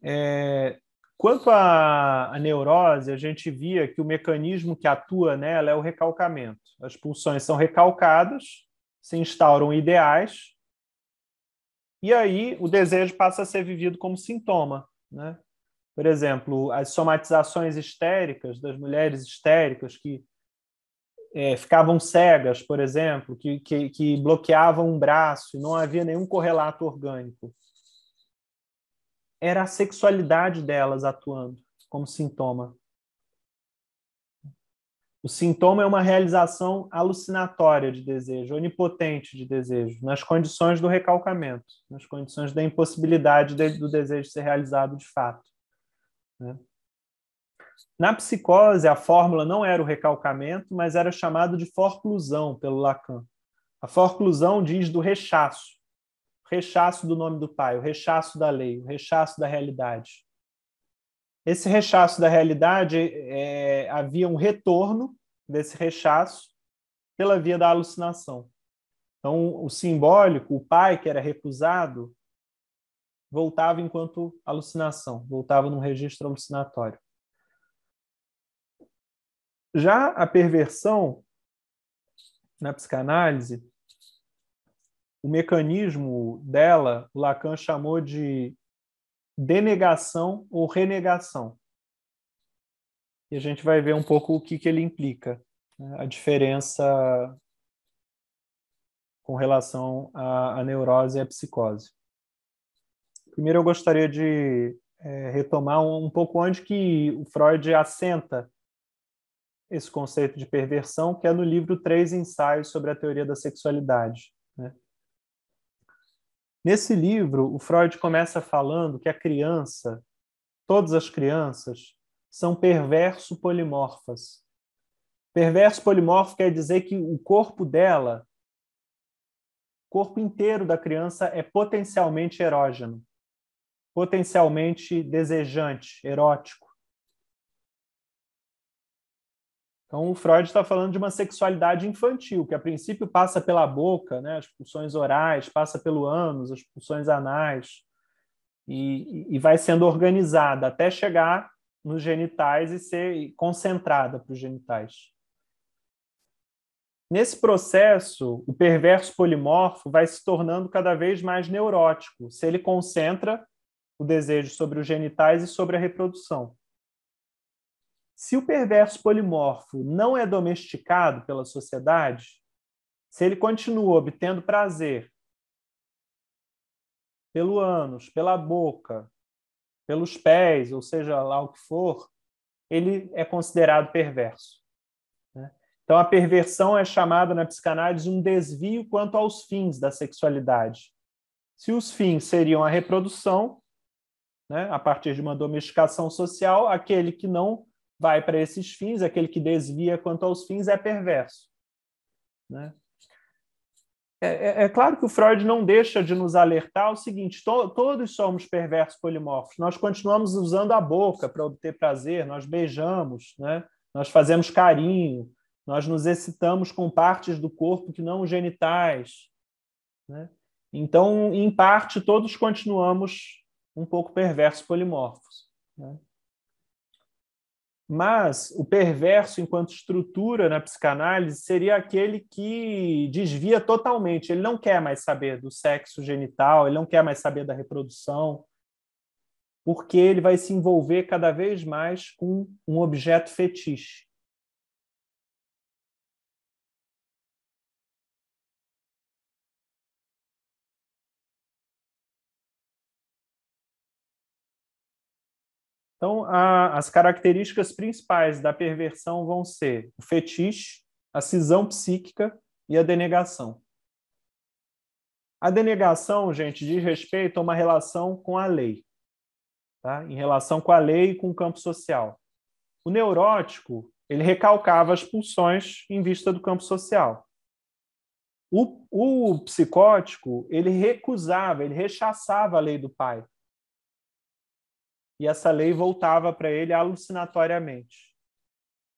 quanto à neurose, a gente via que o mecanismo que atua nela é o recalcamento. As pulsões são recalcadas, se instauram ideais, e aí o desejo passa a ser vivido como sintoma, né? Por exemplo, as somatizações histéricas das mulheres histéricas que ficavam cegas, por exemplo, que bloqueavam um braço e não havia nenhum correlato orgânico. Era a sexualidade delas atuando como sintoma. O sintoma é uma realização alucinatória de desejo, onipotente de desejo, nas condições do recalcamento, nas condições da impossibilidade do desejo ser realizado de fato, né? Na psicose, a fórmula não era o recalcamento, mas era chamado de forclusão pelo Lacan. A forclusão diz do rechaço. O rechaço do nome do pai, o rechaço da lei, o rechaço da realidade. Esse rechaço da realidade, havia um retorno desse rechaço pela via da alucinação. Então, o simbólico, o pai que era recusado, voltava enquanto alucinação, voltava num registro alucinatório. Já a perversão, na psicanálise, o mecanismo dela, o Lacan chamou de denegação ou renegação. E a gente vai ver um pouco o que ele implica, né? A diferença com relação à neurose e à psicose. Primeiro, eu gostaria de retomar um pouco onde que o Freud assenta esse conceito de perversão, que é no livro 3 Ensaios sobre a Teoria da Sexualidade, né? Nesse livro, o Freud começa falando que a criança, todas as crianças, são perverso polimorfas. Perverso polimorfo quer dizer que o corpo dela, o corpo inteiro da criança é potencialmente erógeno, potencialmente desejante, erótico. Então, o Freud está falando de uma sexualidade infantil, que a princípio passa pela boca, né, as pulsões orais, passa pelo ânus, as pulsões anais, e vai sendo organizada até chegar nos genitais e ser concentrada para os genitais. Nesse processo, o perverso polimorfo vai se tornando cada vez mais neurótico, se ele concentra o desejo sobre os genitais e sobre a reprodução. Se o perverso polimorfo não é domesticado pela sociedade, se ele continua obtendo prazer pelo ânus, pela boca, pelos pés, ou seja lá o que for, ele é considerado perverso, né? Então, a perversão é chamada na psicanálise um desvio quanto aos fins da sexualidade. Se os fins seriam a reprodução, né, a partir de uma domesticação social, aquele que não vai para esses fins, aquele que desvia quanto aos fins é perverso, né? É claro que o Freud não deixa de nos alertar o seguinte: todos somos perversos polimorfos, nós continuamos usando a boca para obter prazer, nós beijamos, né? Nós fazemos carinho, nós nos excitamos com partes do corpo que não os genitais, né? Então, em parte, todos continuamos um pouco perversos polimorfos, né? Mas o perverso, enquanto estrutura na psicanálise, seria aquele que desvia totalmente. Ele não quer mais saber do sexo genital, ele não quer mais saber da reprodução, porque ele vai se envolver cada vez mais com um objeto fetiche. Então, as características principais da perversão vão ser o fetiche, a cisão psíquica e a denegação. A denegação, gente, diz respeito a uma relação com a lei, tá? Em relação com a lei e com o campo social. O neurótico, ele recalcava as pulsões em vista do campo social. O psicótico, ele recusava, ele rechaçava a lei do pai. E essa lei voltava para ele alucinatoriamente.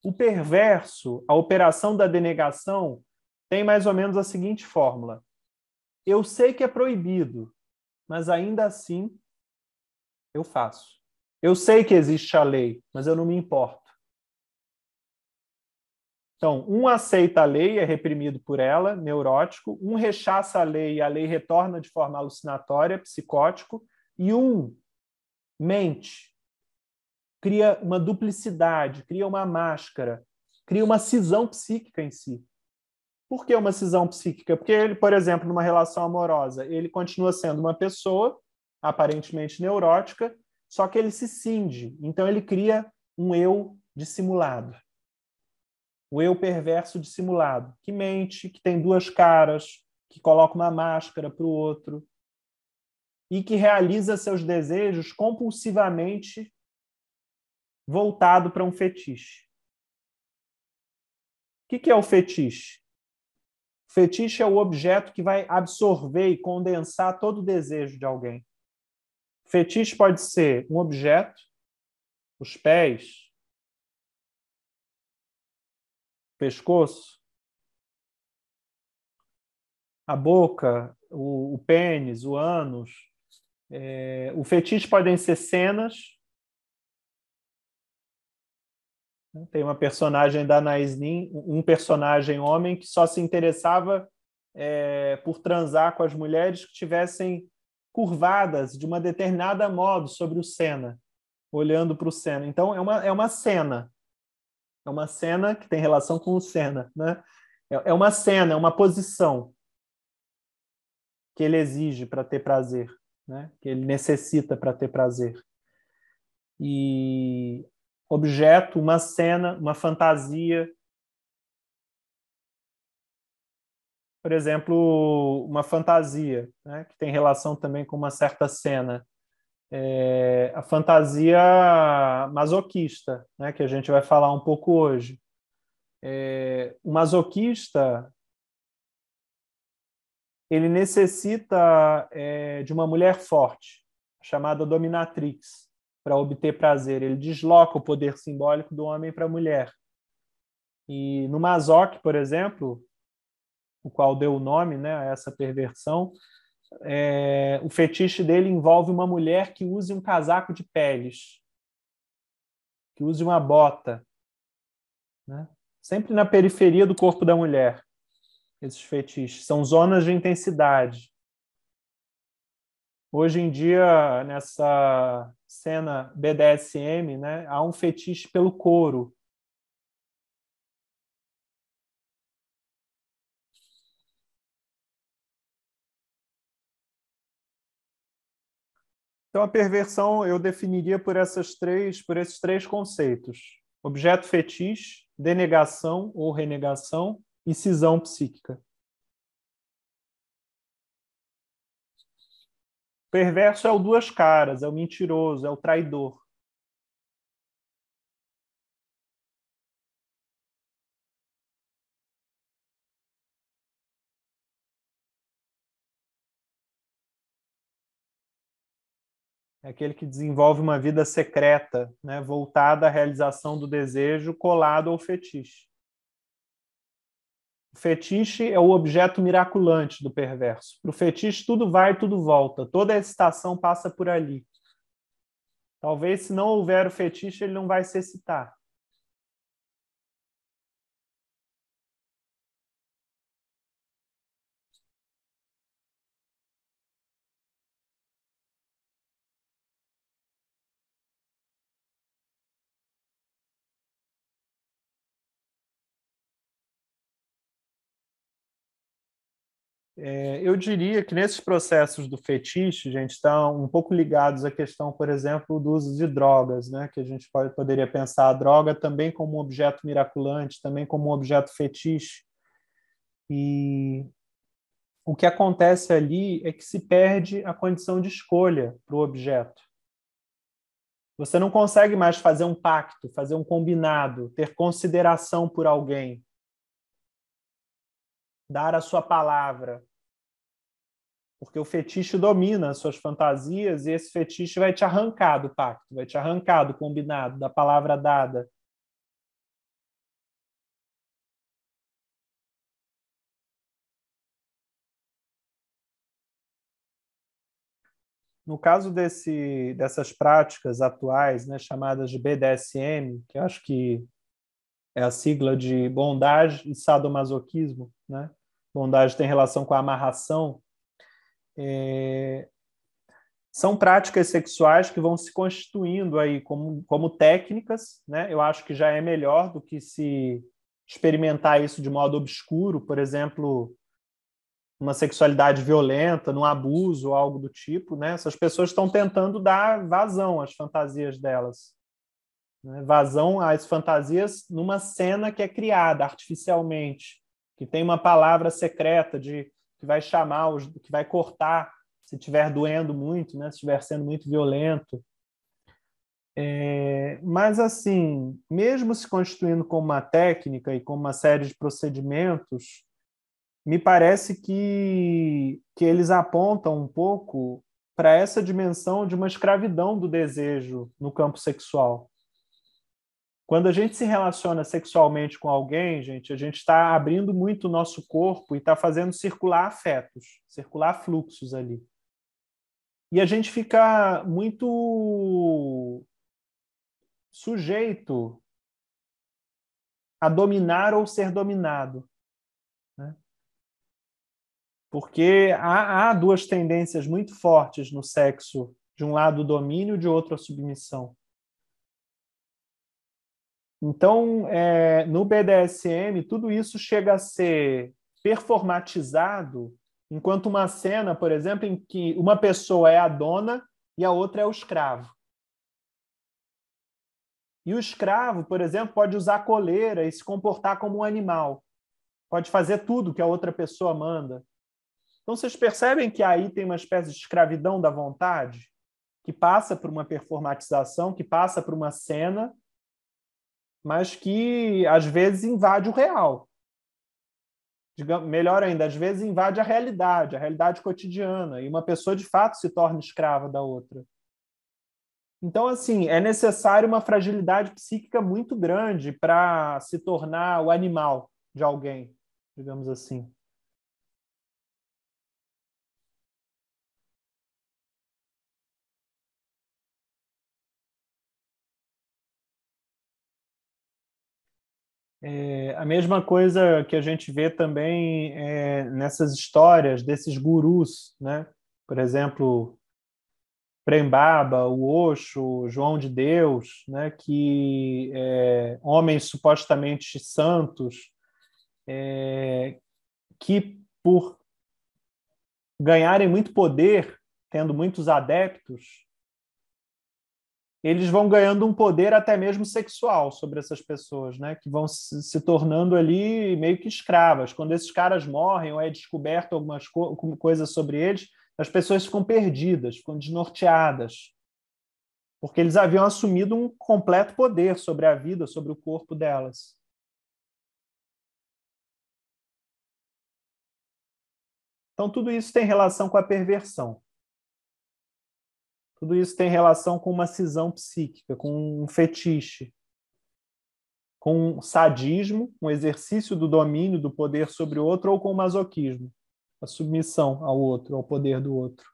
O perverso, a operação da denegação, tem mais ou menos a seguinte fórmula: eu sei que é proibido, mas ainda assim eu faço. Eu sei que existe a lei, mas eu não me importo. Então, um aceita a lei, é reprimido por ela, neurótico, um rechaça a lei e a lei retorna de forma alucinatória, psicótico, e um mente, cria uma duplicidade, cria uma máscara, cria uma cisão psíquica em si. Por que uma cisão psíquica? Porque ele, por exemplo, numa relação amorosa, ele continua sendo uma pessoa aparentemente neurótica, só que ele se cinge. Então ele cria um eu dissimulado. O eu perverso dissimulado, que mente, que tem duas caras, que coloca uma máscara para o outro, e que realiza seus desejos compulsivamente voltado para um fetiche. O que é o fetiche? O fetiche é o objeto que vai absorver e condensar todo o desejo de alguém. Fetiche pode ser um objeto, os pés, o pescoço, a boca, o pênis, o ânus. O fetiche podem ser cenas. Tem uma personagem da Anaïs Nin, um personagem homem que só se interessava por transar com as mulheres que tivessem curvadas de uma determinada modo sobre o Sena, olhando para o Sena. Então, é uma cena. É uma cena que tem relação com o Sena, né? É uma cena, é uma posição que ele exige para ter prazer, né? Que ele necessita para ter prazer. E objeto, uma cena, uma fantasia. Por exemplo, uma fantasia, né, que tem relação também com uma certa cena. A fantasia masoquista, né, que a gente vai falar um pouco hoje. O masoquista, ele necessita de uma mulher forte, chamada dominatrix, para obter prazer. Ele desloca o poder simbólico do homem para a mulher. E no masoque, por exemplo, o qual deu o nome, né, a essa perversão, o fetiche dele envolve uma mulher que use um casaco de peles, que use uma bota, né? Sempre na periferia do corpo da mulher. Esses fetiches são zonas de intensidade. Hoje em dia, nessa cena BDSM, né, há um fetiche pelo couro. Então, a perversão eu definiria por esses três conceitos: objeto fetiche, denegação ou renegação e cisão psíquica. O perverso é o duas caras, é o mentiroso, é o traidor. É aquele que desenvolve uma vida secreta, né, voltada à realização do desejo, colado ao fetiche. O fetiche é o objeto miraculante do perverso. Para o fetiche, tudo vai e tudo volta. Toda a excitação passa por ali. Talvez, se não houver o fetiche, ele não vai se excitar. Eu diria que nesses processos do fetiche, gente, estão um pouco ligados à questão, por exemplo, do uso de drogas, né? Que a gente poderia pensar a droga também como um objeto miraculante, também como um objeto fetiche. E o que acontece ali é que se perde a condição de escolha para o objeto. Você não consegue mais fazer um pacto, fazer um combinado, ter consideração por alguém, dar a sua palavra. Porque o fetiche domina as suas fantasias e esse fetiche vai te arrancar do pacto, vai te arrancar do combinado, da palavra dada. No caso dessas práticas atuais, né, chamadas de BDSM, que eu acho que é a sigla de bondage e sadomasoquismo, né? Bondage tem relação com a amarração. São práticas sexuais que vão se constituindo aí como técnicas, né? Eu acho que já é melhor do que se experimentar isso de modo obscuro, por exemplo, uma sexualidade violenta, num abuso ou algo do tipo, né? Essas pessoas estão tentando dar vazão às fantasias delas, né? Vazão às fantasias numa cena que é criada artificialmente, que tem uma palavra secreta que vai chamar, que vai cortar se estiver doendo muito, né? Se estiver sendo muito violento. Mas, assim, mesmo se constituindo como uma técnica e como uma série de procedimentos, me parece que eles apontam um pouco para essa dimensão de uma escravidão do desejo no campo sexual. Quando a gente se relaciona sexualmente com alguém, gente, a gente está abrindo muito o nosso corpo e está fazendo circular afetos, circular fluxos ali. E a gente fica muito sujeito a dominar ou ser dominado, né? Porque há duas tendências muito fortes no sexo, de um lado o domínio, de outro a submissão. Então, no BDSM, tudo isso chega a ser performatizado, enquanto uma cena, por exemplo, em que uma pessoa é a dona e a outra é o escravo. E o escravo, por exemplo, pode usar coleira e se comportar como um animal. Pode fazer tudo que a outra pessoa manda. Então, vocês percebem que aí tem uma espécie de escravidão da vontade, que passa por uma performatização, que passa por uma cena, mas que, às vezes, invade o real. Melhor ainda, às vezes invade a realidade cotidiana, e uma pessoa, de fato, se torna escrava da outra. Então, assim, é necessário uma fragilidade psíquica muito grande para se tornar o animal de alguém, digamos assim. A mesma coisa que a gente vê também nessas histórias desses gurus, né? Por exemplo, Prem Baba, o Osho, o João de Deus, né? Que homens supostamente santos, que por ganharem muito poder, tendo muitos adeptos, eles vão ganhando um poder até mesmo sexual sobre essas pessoas, né? Que vão se tornando ali meio que escravas. Quando esses caras morrem ou é descoberto algumas coisas sobre eles, as pessoas ficam perdidas, ficam desnorteadas, porque eles haviam assumido um completo poder sobre a vida, sobre o corpo delas. Então, tudo isso tem relação com a perversão. Tudo isso tem relação com uma cisão psíquica, com um fetiche, com um sadismo, um exercício do domínio, do poder sobre o outro, ou com o masoquismo, a submissão ao outro, ao poder do outro.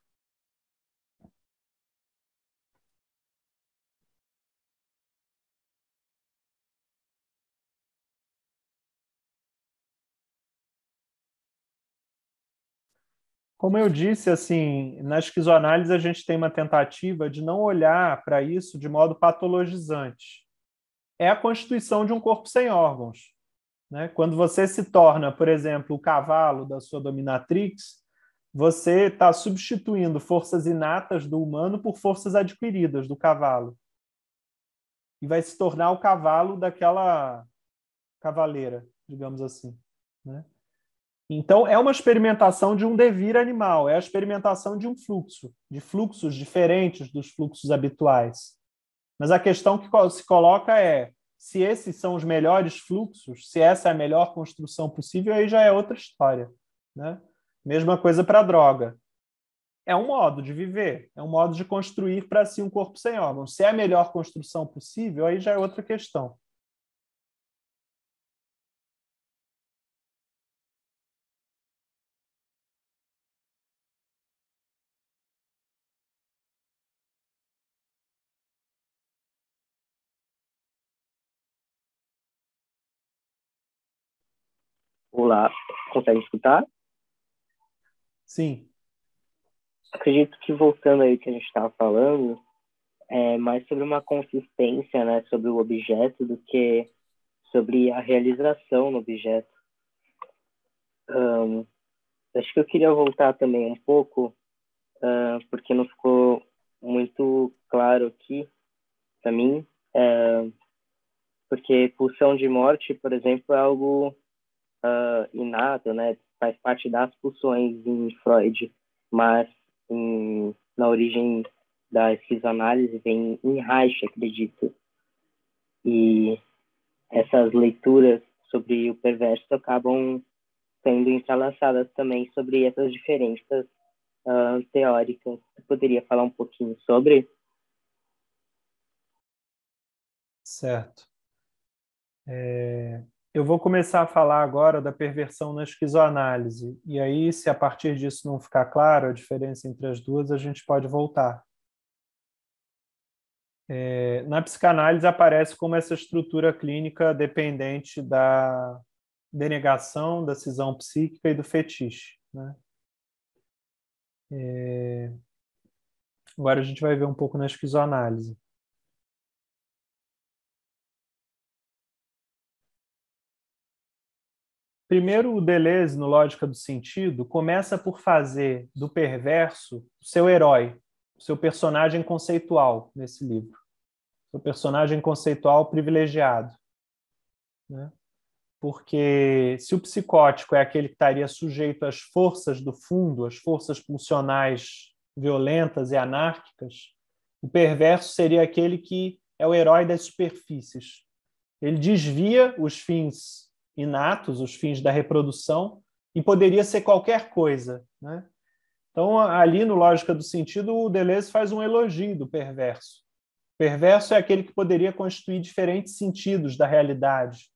Como eu disse, assim, na esquizoanálise a gente tem uma tentativa de não olhar para isso de modo patologizante. É a constituição de um corpo sem órgãos, né? Quando você se torna, por exemplo, o cavalo da sua dominatrix, você está substituindo forças inatas do humano por forças adquiridas do cavalo. E vai se tornar o cavalo daquela cavaleira, digamos assim, né? Então, é uma experimentação de um devir animal, é a experimentação de um fluxo, de fluxos diferentes dos fluxos habituais. Mas a questão que se coloca é, se esses são os melhores fluxos, se essa é a melhor construção possível, aí já é outra história, né? Mesma coisa para a droga. É um modo de viver, é um modo de construir para si um corpo sem órgãos. Se é a melhor construção possível, aí já é outra questão. Olá, consegue escutar? Sim. Acredito que voltando aí que a gente estava falando, é mais sobre uma consistência, né, sobre o objeto do que sobre a realização no objeto. Acho que eu queria voltar também um pouco, porque não ficou muito claro aqui para mim, porque pulsão de morte, por exemplo, é algo inato, né, faz parte das pulsões em Freud, mas na origem da esquizoanálise vem em Reich, acredito. E essas leituras sobre o perverso acabam sendo entrelaçadas também sobre essas diferenças teóricas. Você poderia falar um pouquinho sobre? Certo. Eu vou começar a falar agora da perversão na esquizoanálise. E aí, se a partir disso não ficar claro a diferença entre as duas, a gente pode voltar. Na psicanálise aparece como essa estrutura clínica dependente da denegação, da cisão psíquica e do fetiche, né? Agora a gente vai ver um pouco na esquizoanálise. Primeiro, o Deleuze, no Lógica do Sentido, começa por fazer do perverso o seu herói, o seu personagem conceitual nesse livro. O personagem conceitual privilegiado, né? Porque se o psicótico é aquele que estaria sujeito às forças do fundo, às forças pulsionais violentas e anárquicas, o perverso seria aquele que é o herói das superfícies. Ele desvia os fins inatos, os fins da reprodução, e poderia ser qualquer coisa, né? Então, ali no Lógica do Sentido, o Deleuze faz um elogio do perverso. O perverso é aquele que poderia constituir diferentes sentidos da realidade,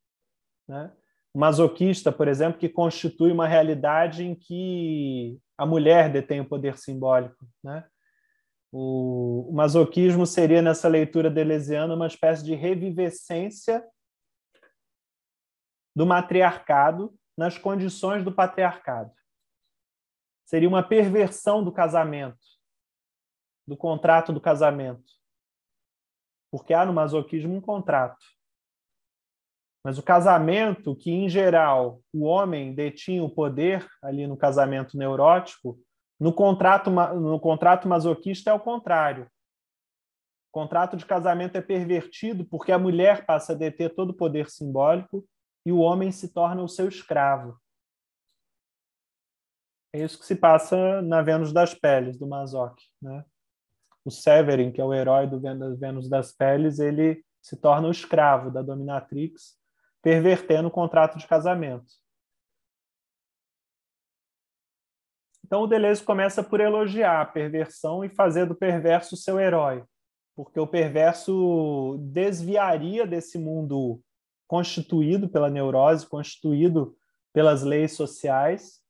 né? O masoquista, por exemplo, que constitui uma realidade em que a mulher detém o poder simbólico, né? O masoquismo seria, nessa leitura deleuziana, uma espécie de revivescência do matriarcado nas condições do patriarcado. Seria uma perversão do casamento, do contrato do casamento. Porque há no masoquismo um contrato. Mas o casamento, que em geral o homem detinha o poder ali no casamento neurótico, no contrato masoquista é o contrário. O contrato de casamento é pervertido porque a mulher passa a deter todo o poder simbólico e o homem se torna o seu escravo. É isso que se passa na Vênus das Peles, do Masoch, né? O Severin, que é o herói do Vênus das Peles, ele se torna o escravo da dominatrix, pervertendo o contrato de casamento. Então, o Deleuze começa por elogiar a perversão e fazer do perverso seu herói, porque o perverso desviaria desse mundo constituído pela neurose, constituído pelas leis sociais,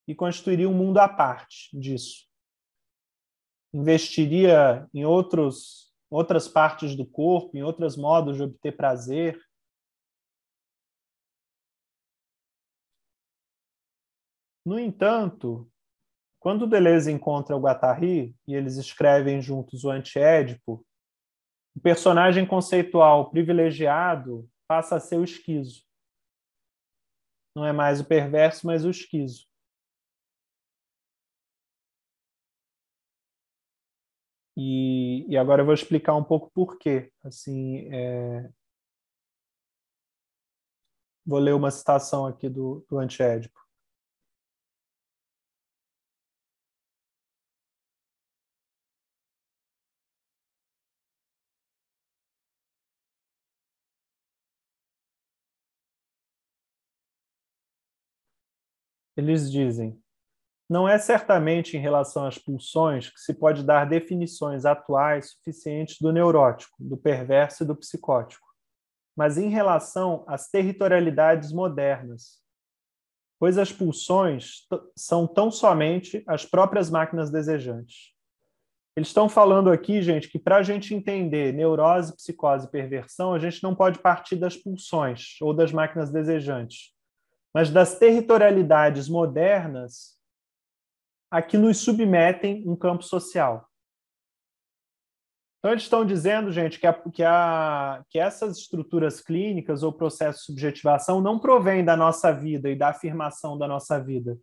e constituiria um mundo à parte disso. Investiria em outras partes do corpo, em outros modos de obter prazer. No entanto, quando o Deleuze encontra o Guattari e eles escrevem juntos o Antiédipo, o personagem conceitual privilegiado passa a ser o esquizo. Não é mais o perverso, mas o esquizo. E agora eu vou explicar um pouco por quê. Assim, vou ler uma citação aqui do Antiédipo. Eles dizem: não é certamente em relação às pulsões que se pode dar definições atuais suficientes do neurótico, do perverso e do psicótico, mas em relação às territorialidades modernas, pois as pulsões são tão somente as próprias máquinas desejantes. Eles estão falando aqui, gente, que para a gente entender neurose, psicose e perversão, a gente não pode partir das pulsões ou das máquinas desejantes, mas das territorialidades modernas a que nos submetem um campo social. Então, eles estão dizendo, gente, que essas estruturas clínicas ou processos de subjetivação não provém da nossa vida e da afirmação da nossa vida.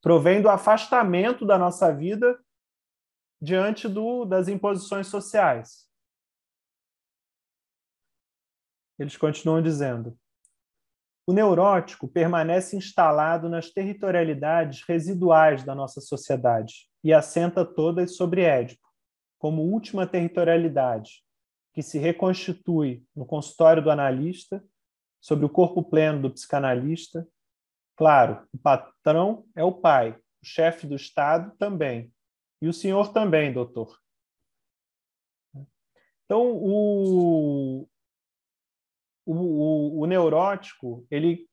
Provém do afastamento da nossa vida diante das imposições sociais. Eles continuam dizendo: o neurótico permanece instalado nas territorialidades residuais da nossa sociedade e assenta todas sobre Édipo, como última territorialidade, que se reconstitui no consultório do analista, sobre o corpo pleno do psicanalista. Claro, o patrão é o pai, o chefe do Estado também, e o senhor também, doutor. Então, o o neurótico, ele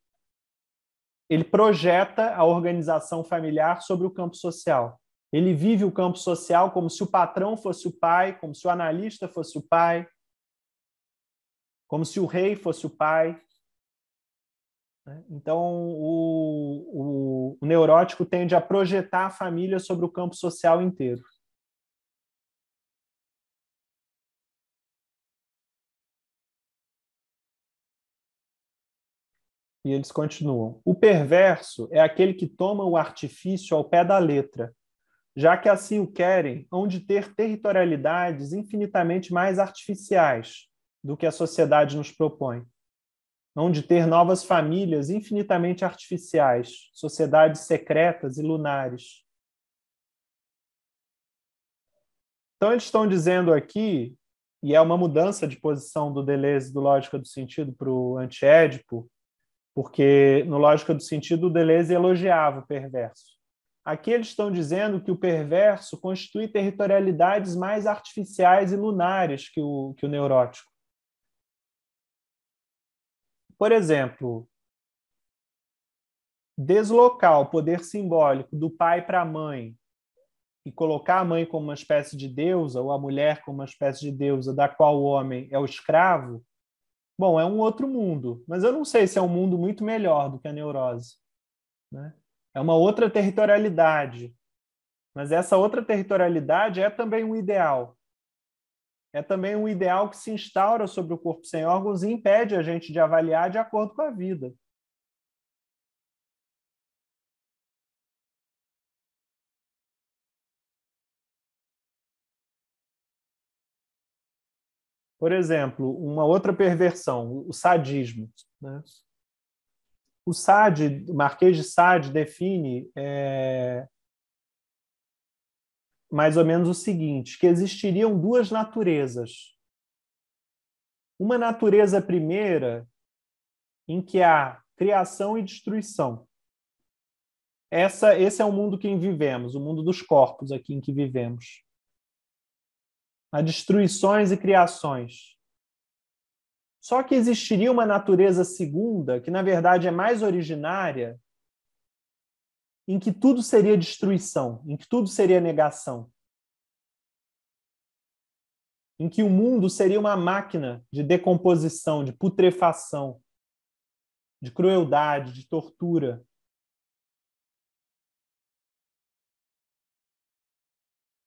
projeta a organização familiar sobre o campo social. Ele vive o campo social como se o patrão fosse o pai, como se o analista fosse o pai, como se o rei fosse o pai. Então, o neurótico tende a projetar a família sobre o campo social inteiro. E eles continuam. O perverso é aquele que toma o artifício ao pé da letra, já que assim o querem, hão de ter territorialidades infinitamente mais artificiais do que a sociedade nos propõe. Hão de ter novas famílias infinitamente artificiais, sociedades secretas e lunares. Então, eles estão dizendo aqui, e é uma mudança de posição do Deleuze do Lógica do Sentido para o Antiédipo, porque no Lógica do Sentido o Deleuze elogiava o perverso. Aqui eles estão dizendo que o perverso constitui territorialidades mais artificiais e lunares que o neurótico. Por exemplo, deslocar o poder simbólico do pai para a mãe e colocar a mãe como uma espécie de deusa, ou a mulher como uma espécie de deusa, da qual o homem é o escravo, bom, é um outro mundo, mas eu não sei se é um mundo muito melhor do que a neurose, né? É uma outra territorialidade, mas essa outra territorialidade é também um ideal. É também um ideal que se instaura sobre o corpo sem órgãos e impede a gente de avaliar de acordo com a vida. Por exemplo, uma outra perversão, o sadismo, né? O Marquês de Sade define mais ou menos o seguinte, que existiriam duas naturezas. Uma natureza primeira, em que há criação e destruição. Esse é o mundo que vivemos, o mundo dos corpos aqui em que vivemos. Há destruições e criações. Só que existiria uma natureza segunda, que na verdade é mais originária, em que tudo seria destruição, em que tudo seria negação. Em que o mundo seria uma máquina de decomposição, de putrefação, de crueldade, de tortura.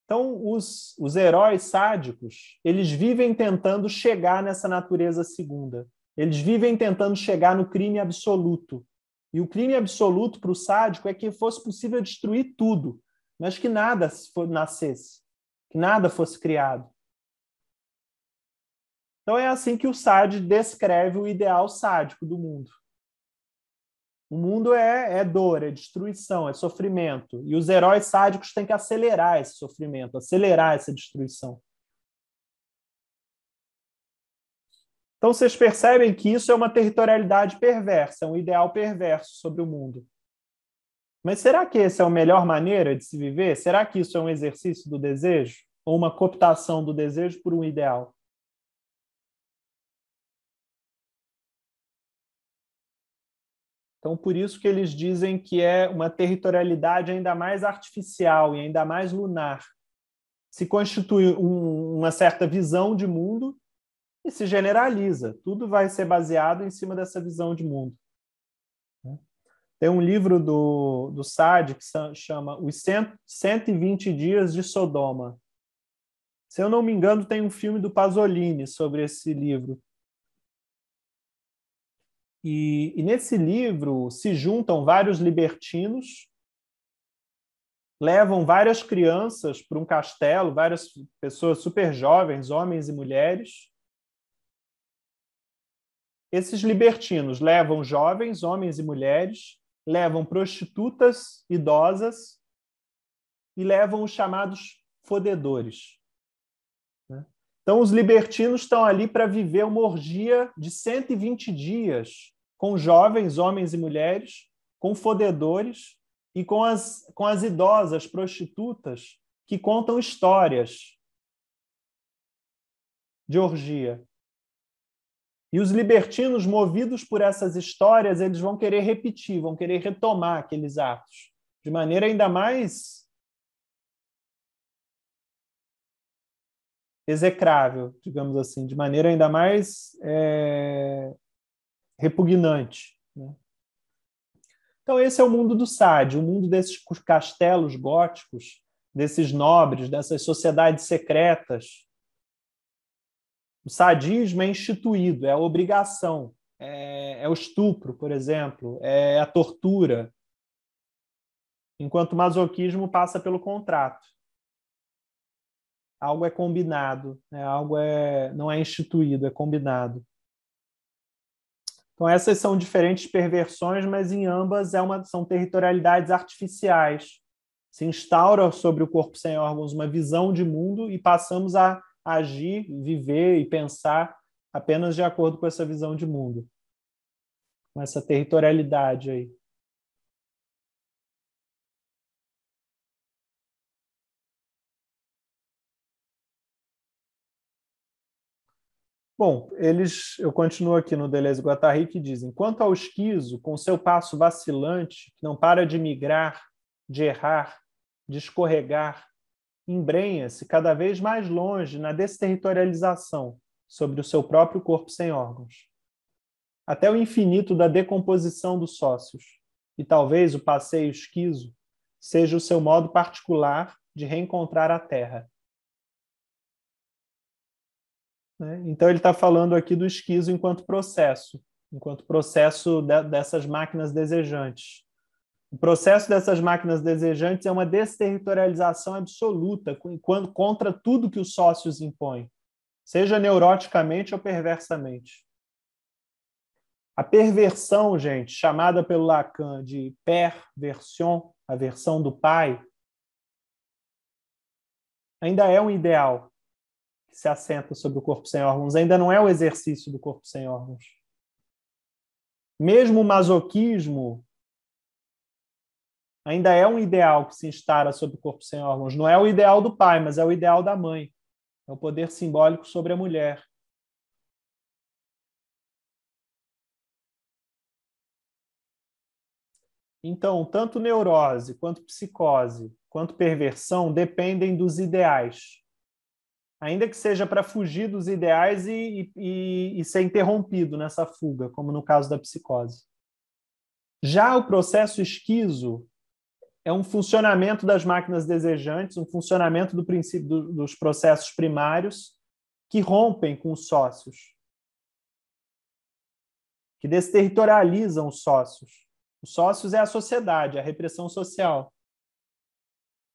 Então, os heróis sádicos, eles vivem tentando chegar nessa natureza segunda. Eles vivem tentando chegar no crime absoluto. E o crime absoluto para o sádico é que fosse possível destruir tudo, mas que nada nascesse, que nada fosse criado. Então, é assim que o Sade descreve o ideal sádico do mundo. O mundo é dor, é destruição, é sofrimento. E os heróis sádicos têm que acelerar esse sofrimento, acelerar essa destruição. Então, vocês percebem que isso é uma territorialidade perversa, é um ideal perverso sobre o mundo. Mas será que essa é a melhor maneira de se viver? Será que isso é um exercício do desejo? Ou uma cooptação do desejo por um ideal? Então, por isso que eles dizem que é uma territorialidade ainda mais artificial e ainda mais lunar. Se constitui uma certa visão de mundo e se generaliza. Tudo vai ser baseado em cima dessa visão de mundo. Tem um livro do Sade que chama Os 120 Dias de Sodoma. Se eu não me engano, tem um filme do Pasolini sobre esse livro. E nesse livro se juntam vários libertinos, levam várias crianças para um castelo, várias pessoas super jovens, homens e mulheres. Esses libertinos levam jovens, homens e mulheres, levam prostitutas idosas e levam os chamados fodedores. Então, os libertinos estão ali para viver uma orgia de 120 dias com jovens, homens e mulheres, com fodedores e com as idosas prostitutas que contam histórias de orgia. E os libertinos, movidos por essas histórias, eles vão querer repetir, vão querer retomar aqueles atos, de maneira ainda mais execrável, digamos assim, de maneira ainda mais repugnante, né? Então, esse é o mundo do Sade, o mundo desses castelos góticos, desses nobres, dessas sociedades secretas. O sadismo é instituído, é a obrigação, é o estupro, por exemplo, é a tortura, enquanto o masoquismo passa pelo contrato. Algo é combinado, né? Algo não é instituído, é combinado. Então, essas são diferentes perversões, mas em ambas são territorialidades artificiais. Se instaura sobre o corpo sem órgãos uma visão de mundo e passamos a agir, viver e pensar apenas de acordo com essa visão de mundo, com essa territorialidade aí. Bom, eu continuo aqui no Deleuze e Guattari, que dizem: quanto ao esquizo, com seu passo vacilante, que não para de migrar, de errar, de escorregar, embrenha-se cada vez mais longe na desterritorialização sobre o seu próprio corpo sem órgãos, até o infinito da decomposição dos sócios, e talvez o passeio esquizo seja o seu modo particular de reencontrar a terra. Então, ele está falando aqui do esquizo enquanto processo dessas máquinas desejantes. O processo dessas máquinas desejantes é uma desterritorialização absoluta contra tudo que os sócios impõem, seja neuroticamente ou perversamente. A perversão, gente, chamada pelo Lacan de perversion, a versão do pai, ainda é um ideal que se assenta sobre o corpo sem órgãos, ainda não é o exercício do corpo sem órgãos. Mesmo o masoquismo ainda é um ideal que se instala sobre o corpo sem órgãos. Não é o ideal do pai, mas é o ideal da mãe. É o poder simbólico sobre a mulher. Então, tanto neurose, quanto psicose, quanto perversão dependem dos ideais. Ainda que seja para fugir dos ideais e ser interrompido nessa fuga, como no caso da psicose. Já o processo esquizo é um funcionamento das máquinas desejantes, um funcionamento do princípio dos processos primários que rompem com os sócios, que desterritorializam os sócios. Os sócios é a sociedade, a repressão social.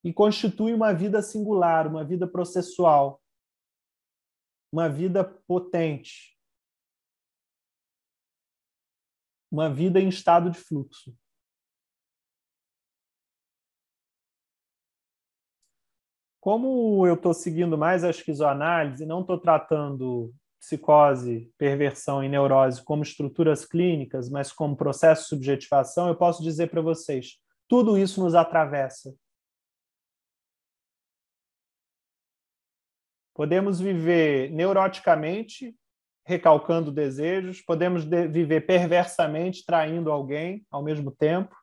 E constitui uma vida singular, uma vida processual, uma vida potente, uma vida em estado de fluxo. Como eu estou seguindo mais a esquizoanálise, não estou tratando psicose, perversão e neurose como estruturas clínicas, mas como processo de subjetivação, eu posso dizer para vocês, tudo isso nos atravessa. Podemos viver neuroticamente, recalcando desejos, podemos viver perversamente, traindo alguém ao mesmo tempo,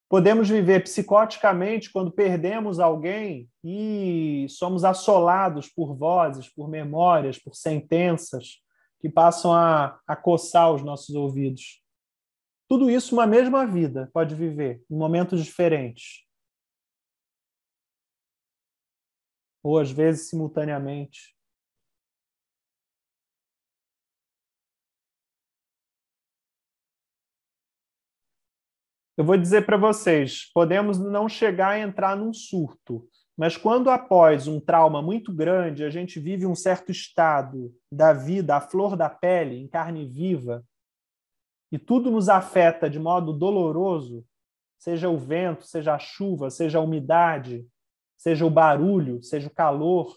podemos viver psicoticamente quando perdemos alguém e somos assolados por vozes, por memórias, por sentenças que passam a coçar os nossos ouvidos. Tudo isso uma mesma vida pode viver em momentos diferentes. Ou às vezes simultaneamente. Eu vou dizer para vocês, podemos não chegar a entrar num surto, mas quando após um trauma muito grande, a gente vive um certo estado da vida, à flor da pele, em carne viva, e tudo nos afeta de modo doloroso, seja o vento, seja a chuva, seja a umidade, seja o barulho, seja o calor,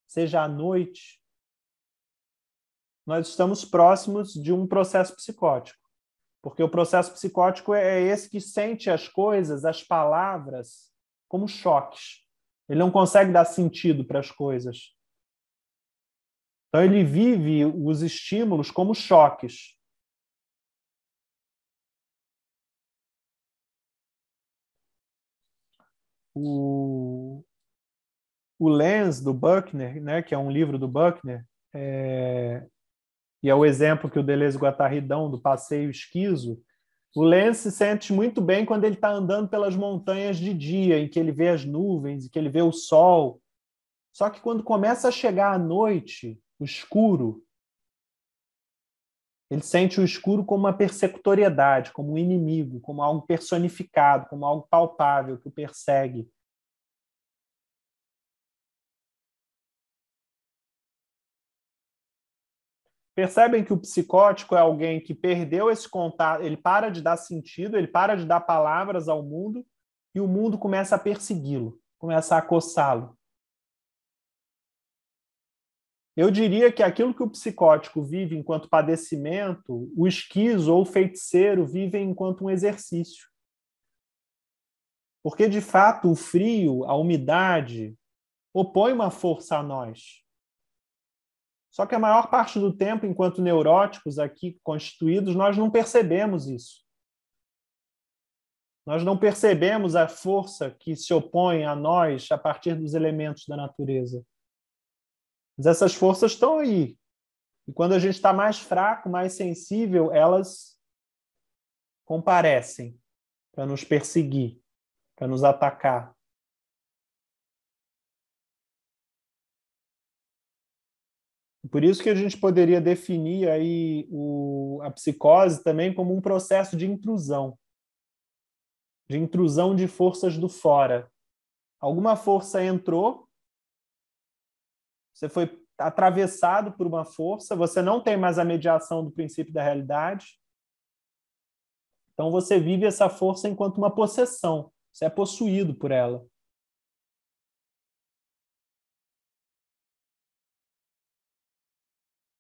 seja a noite, nós estamos próximos de um processo psicótico. Porque o processo psicótico é esse que sente as coisas, as palavras, como choques. Ele não consegue dar sentido para as coisas. Então, ele vive os estímulos como choques. O Lenz, do Buckner, né, que é um livro do Buckner, e é o exemplo que o Deleuze-Guattari dão do passeio esquizo, o Lenz se sente muito bem quando ele está andando pelas montanhas de dia, em que ele vê as nuvens, em que ele vê o sol. Só que quando começa a chegar a noite, o escuro, ele sente o escuro como uma persecutoriedade, como um inimigo, como algo personificado, como algo palpável que o persegue. Percebem que o psicótico é alguém que perdeu esse contato, ele para de dar sentido, ele para de dar palavras ao mundo e o mundo começa a persegui-lo, começa a acossá-lo. Eu diria que aquilo que o psicótico vive enquanto padecimento, o esquizo ou o feiticeiro vivem enquanto um exercício. Porque, de fato, o frio, a umidade, opõe uma força a nós. Só que a maior parte do tempo, enquanto neuróticos aqui constituídos, nós não percebemos isso. Nós não percebemos a força que se opõe a nós a partir dos elementos da natureza. Mas essas forças estão aí. E quando a gente está mais fraco, mais sensível, elas comparecem para nos perseguir, para nos atacar. Por isso que a gente poderia definir aí a psicose também como um processo de intrusão de forças do fora. Alguma força entrou, você foi atravessado por uma força, você não tem mais a mediação do princípio da realidade, então você vive essa força enquanto uma possessão, você é possuído por ela.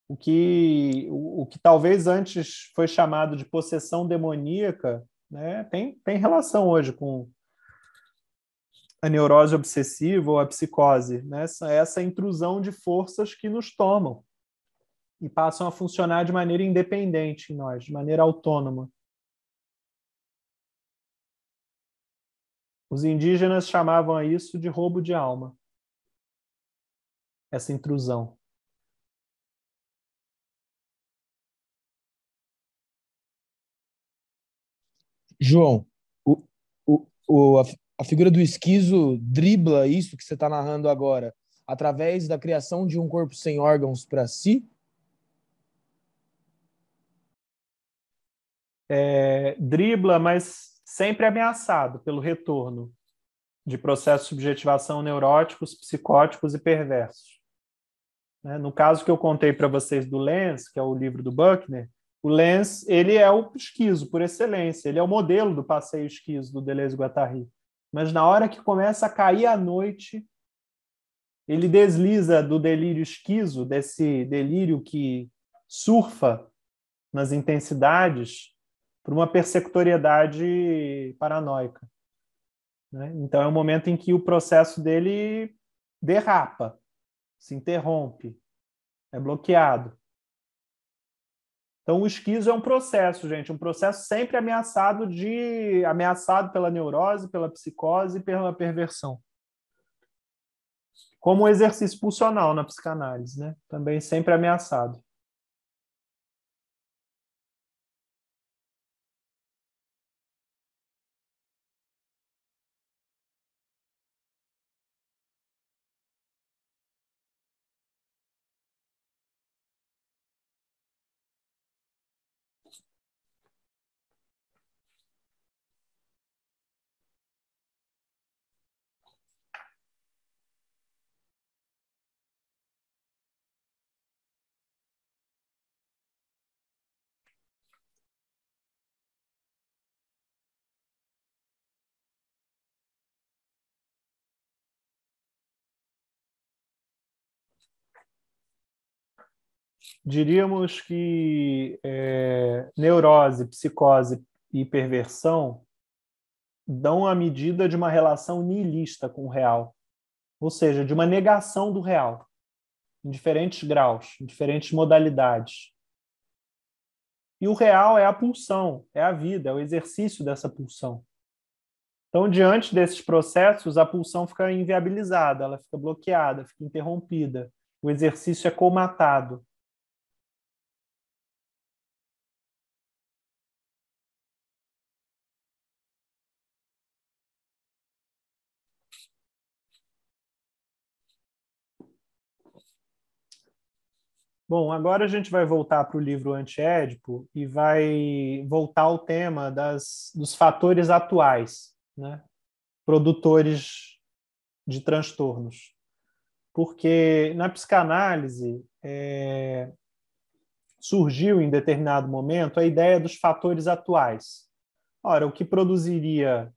O que talvez antes foi chamado de possessão demoníaca, né, tem relação hoje com a neurose obsessiva ou a psicose, né? Essa intrusão de forças que nos tomam e passam a funcionar de maneira independente em nós, de maneira autônoma. Os indígenas chamavam isso de roubo de alma, essa intrusão. João, o, a figura do esquizo dribla isso que você está narrando agora através da criação de um corpo sem órgãos para si? Dribla, mas sempre ameaçado pelo retorno de processos de subjetivação neuróticos, psicóticos e perversos. No caso que eu contei para vocês do Lenz, que é o livro do Buckner, o Lenz, ele é o esquizo por excelência, ele é o modelo do passeio esquizo do Deleuze-Guattari. Mas na hora que começa a cair a noite, ele desliza do delírio esquizo, desse delírio que surfa nas intensidades, para uma persecutoriedade paranoica. Então é um momento em que o processo dele derrapa, se interrompe, é bloqueado. Então o esquizo é um processo, gente, um processo sempre ameaçado pela neurose, pela psicose e pela perversão. Como um exercício pulsional na psicanálise, né? Também sempre ameaçado. Diríamos que neurose, psicose e perversão dão a medida de uma relação nihilista com o real, ou seja, de uma negação do real. em diferentes graus, em diferentes modalidades. E o real é a pulsão, é a vida, é o exercício dessa pulsão. Então, diante desses processos, a pulsão fica inviabilizada, ela fica bloqueada, fica interrompida. O exercício é colmatado. Bom, agora a gente vai voltar para o livro Anti-Édipo e vai voltar ao tema dos fatores atuais, né? Produtores de transtornos. Porque na psicanálise surgiu em determinado momento a ideia dos fatores atuais. Ora, o que produziria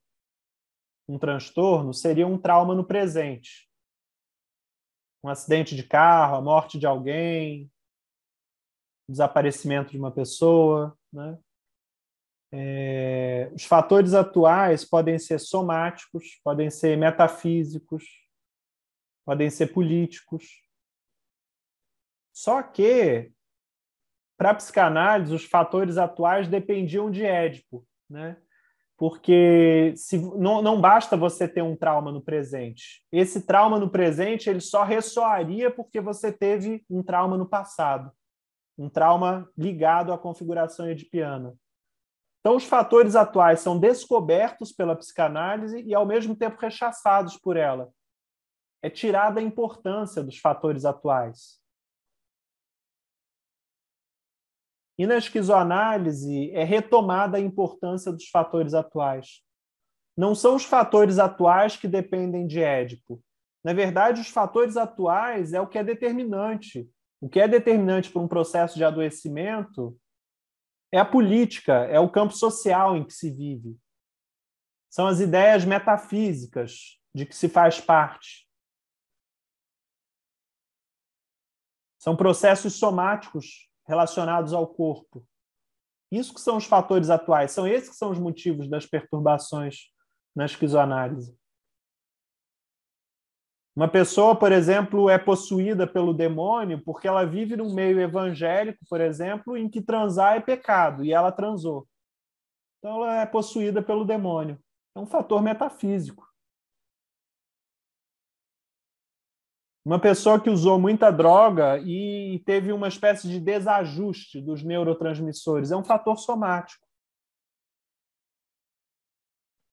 um transtorno seria um trauma no presente. Um acidente de carro, a morte de alguém, desaparecimento de uma pessoa, né? Os fatores atuais podem ser somáticos, podem ser metafísicos, podem ser políticos. Só que, para a psicanálise, os fatores atuais dependiam de Édipo, né? Porque não basta você ter um trauma no presente. Esse trauma no presente ele só ressoaria porque você teve um trauma no passado. Um trauma ligado à configuração edipiana. Então, os fatores atuais são descobertos pela psicanálise e, ao mesmo tempo, rechaçados por ela. É tirada a importância dos fatores atuais. E na esquizoanálise é retomada a importância dos fatores atuais. Não são os fatores atuais que dependem de Édipo. Na verdade, os fatores atuais é o que é determinante. O que é determinante para um processo de adoecimento é a política, é o campo social em que se vive. São as ideias metafísicas de que se faz parte. São processos somáticos relacionados ao corpo. Isso que são os fatores atuais, são esses que são os motivos das perturbações na esquizoanálise. Uma pessoa, por exemplo, é possuída pelo demônio porque ela vive num meio evangélico, por exemplo, em que transar é pecado, e ela transou. Então, ela é possuída pelo demônio. É um fator metafísico. Uma pessoa que usou muita droga e teve uma espécie de desajuste dos neurotransmissores é um fator somático.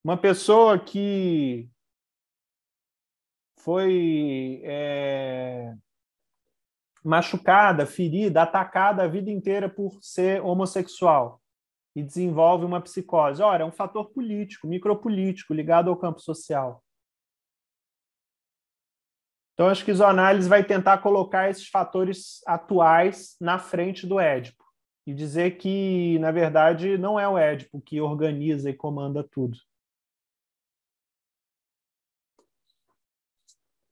Uma pessoa que foi machucada, ferida, atacada a vida inteira por ser homossexual e desenvolve uma psicose. Ora, é um fator político, micropolítico, ligado ao campo social. Então, a esquizoanálise vai tentar colocar esses fatores atuais na frente do Édipo e dizer que, na verdade, não é o Édipo que organiza e comanda tudo.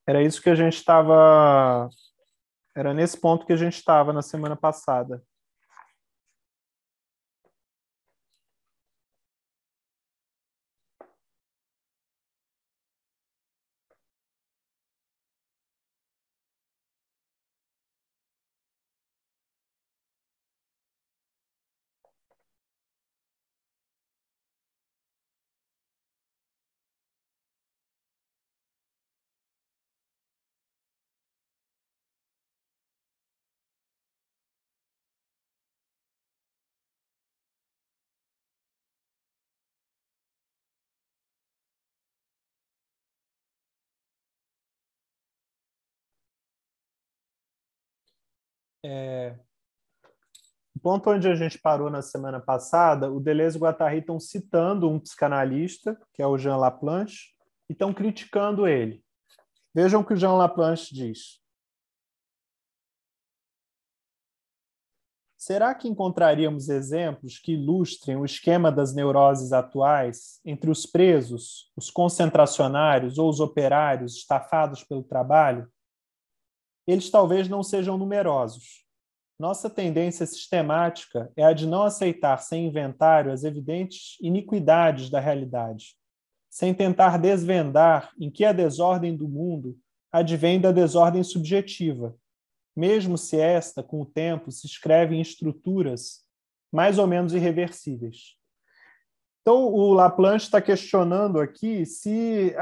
Era isso que a gente estava... Era nesse ponto que a gente estava na semana passada. O ponto onde a gente parou na semana passada, o Deleuze e o Guattari estão citando um psicanalista, que é o Jean Laplanche, e estão criticando ele. Vejam o que o Jean Laplanche diz. Será que encontraríamos exemplos que ilustrem o esquema das neuroses atuais entre os presos, os concentracionários ou os operários estafados pelo trabalho? Eles talvez não sejam numerosos. Nossa tendência sistemática é a de não aceitar sem inventário as evidentes iniquidades da realidade, sem tentar desvendar em que a desordem do mundo advém da desordem subjetiva, mesmo se esta, com o tempo, se escreve em estruturas mais ou menos irreversíveis. Então, o Laplanche está questionando aqui se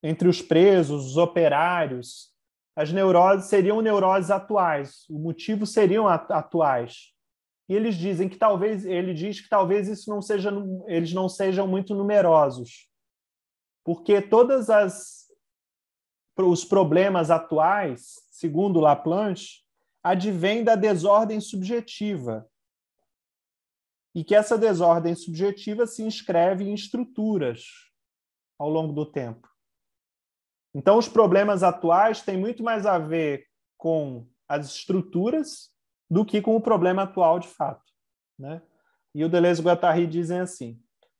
entre os presos, os operários, as neuroses seriam neuroses atuais, o motivo seriam atuais. E ele diz que talvez eles não sejam muito numerosos, porque os problemas atuais, segundo Laplanche, advêm da desordem subjetiva, e que essa desordem subjetiva se inscreve em estruturas ao longo do tempo. Então, os problemas atuais têm muito mais a ver com as estruturas do que com o problema atual de fato, né? E o Deleuze e Guattari dizem assim: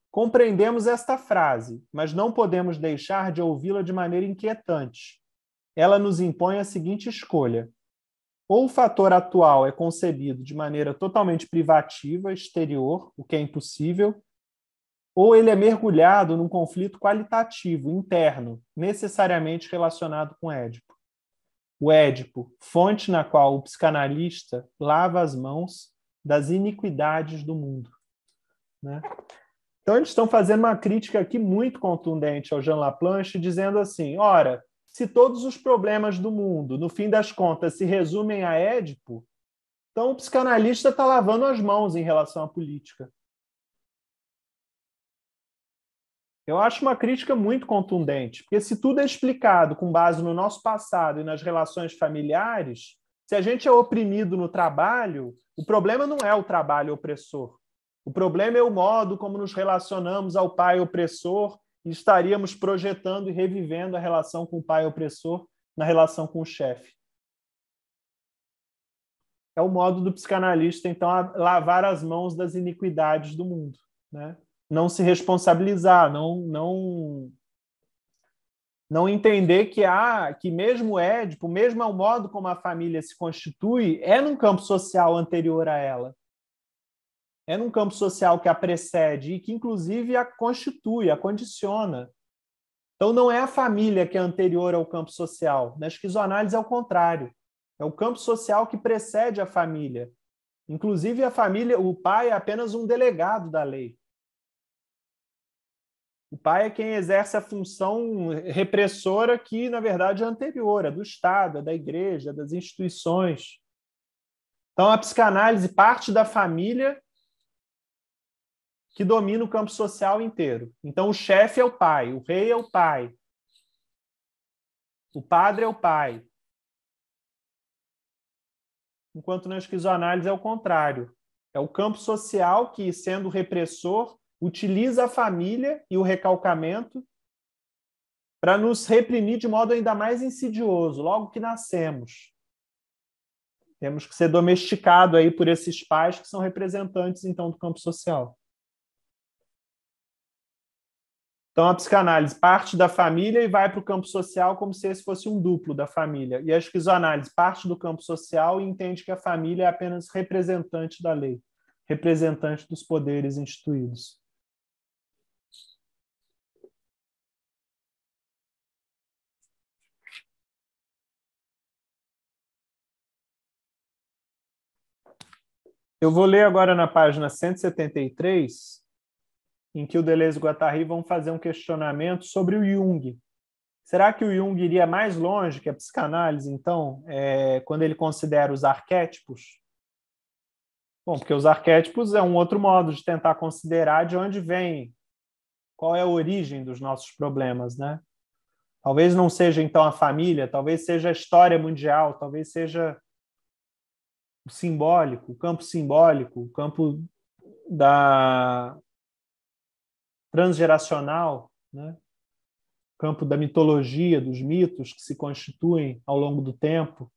compreendemos esta frase, mas não podemos deixar de ouvi-la de maneira inquietante. Ela nos impõe a seguinte escolha: ou o fator atual é concebido de maneira totalmente privativa, exterior, o que é impossível, ou ele é mergulhado num conflito qualitativo, interno, necessariamente relacionado com Édipo. O Édipo, fonte na qual o psicanalista lava as mãos das iniquidades do mundo, né? Então, eles estão fazendo uma crítica aqui muito contundente ao Jean Laplanche, dizendo assim: ora, se todos os problemas do mundo, no fim das contas, se resumem a Édipo, então o psicanalista está lavando as mãos em relação à política. Eu acho uma crítica muito contundente, porque se tudo é explicado com base no nosso passado e nas relações familiares, se a gente é oprimido no trabalho, o problema não é o trabalho opressor. O problema é o modo como nos relacionamos ao pai opressor e estaríamos projetando e revivendo a relação com o pai opressor na relação com o chefe. É o modo do psicanalista, então, a lavar as mãos das iniquidades do mundo, né? Não se responsabilizar, não entender que mesmo Édipo, mesmo ao modo como a família se constitui, é num campo social anterior a ela. É num campo social que a precede e que, inclusive, a constitui, a condiciona. Então, não é a família que é anterior ao campo social. Na esquizoanálise é o contrário. É o campo social que precede a família. Inclusive, a família, o pai é apenas um delegado da lei. O pai é quem exerce a função repressora que, na verdade, é anterior, é do Estado, é da igreja, é das instituições. Então, a psicanálise parte da família que domina o campo social inteiro. Então, o chefe é o pai, o rei é o pai, o padre é o pai. Enquanto na esquizoanálise é o contrário. É o campo social que, sendo repressor, utiliza a família e o recalcamento para nos reprimir de modo ainda mais insidioso, logo que nascemos. Temos que ser domesticados aí por esses pais que são representantes, então, do campo social. Então, a psicanálise parte da família e vai para o campo social como se esse fosse um duplo da família. E a esquizoanálise parte do campo social e entende que a família é apenas representante da lei, representante dos poderes instituídos. Eu vou ler agora na página 173, em que o Deleuze e o Guattari vão fazer um questionamento sobre o Jung. Será que o Jung iria mais longe que a psicanálise, então, quando ele considera os arquétipos? Bom, porque os arquétipos é um outro modo de tentar considerar de onde vem, qual é a origem dos nossos problemas, né? Talvez não seja, então, a família, talvez seja a história mundial, talvez seja o simbólico, o campo da transgeracional, né? O campo da mitologia, dos mitos que se constituem ao longo do tempo.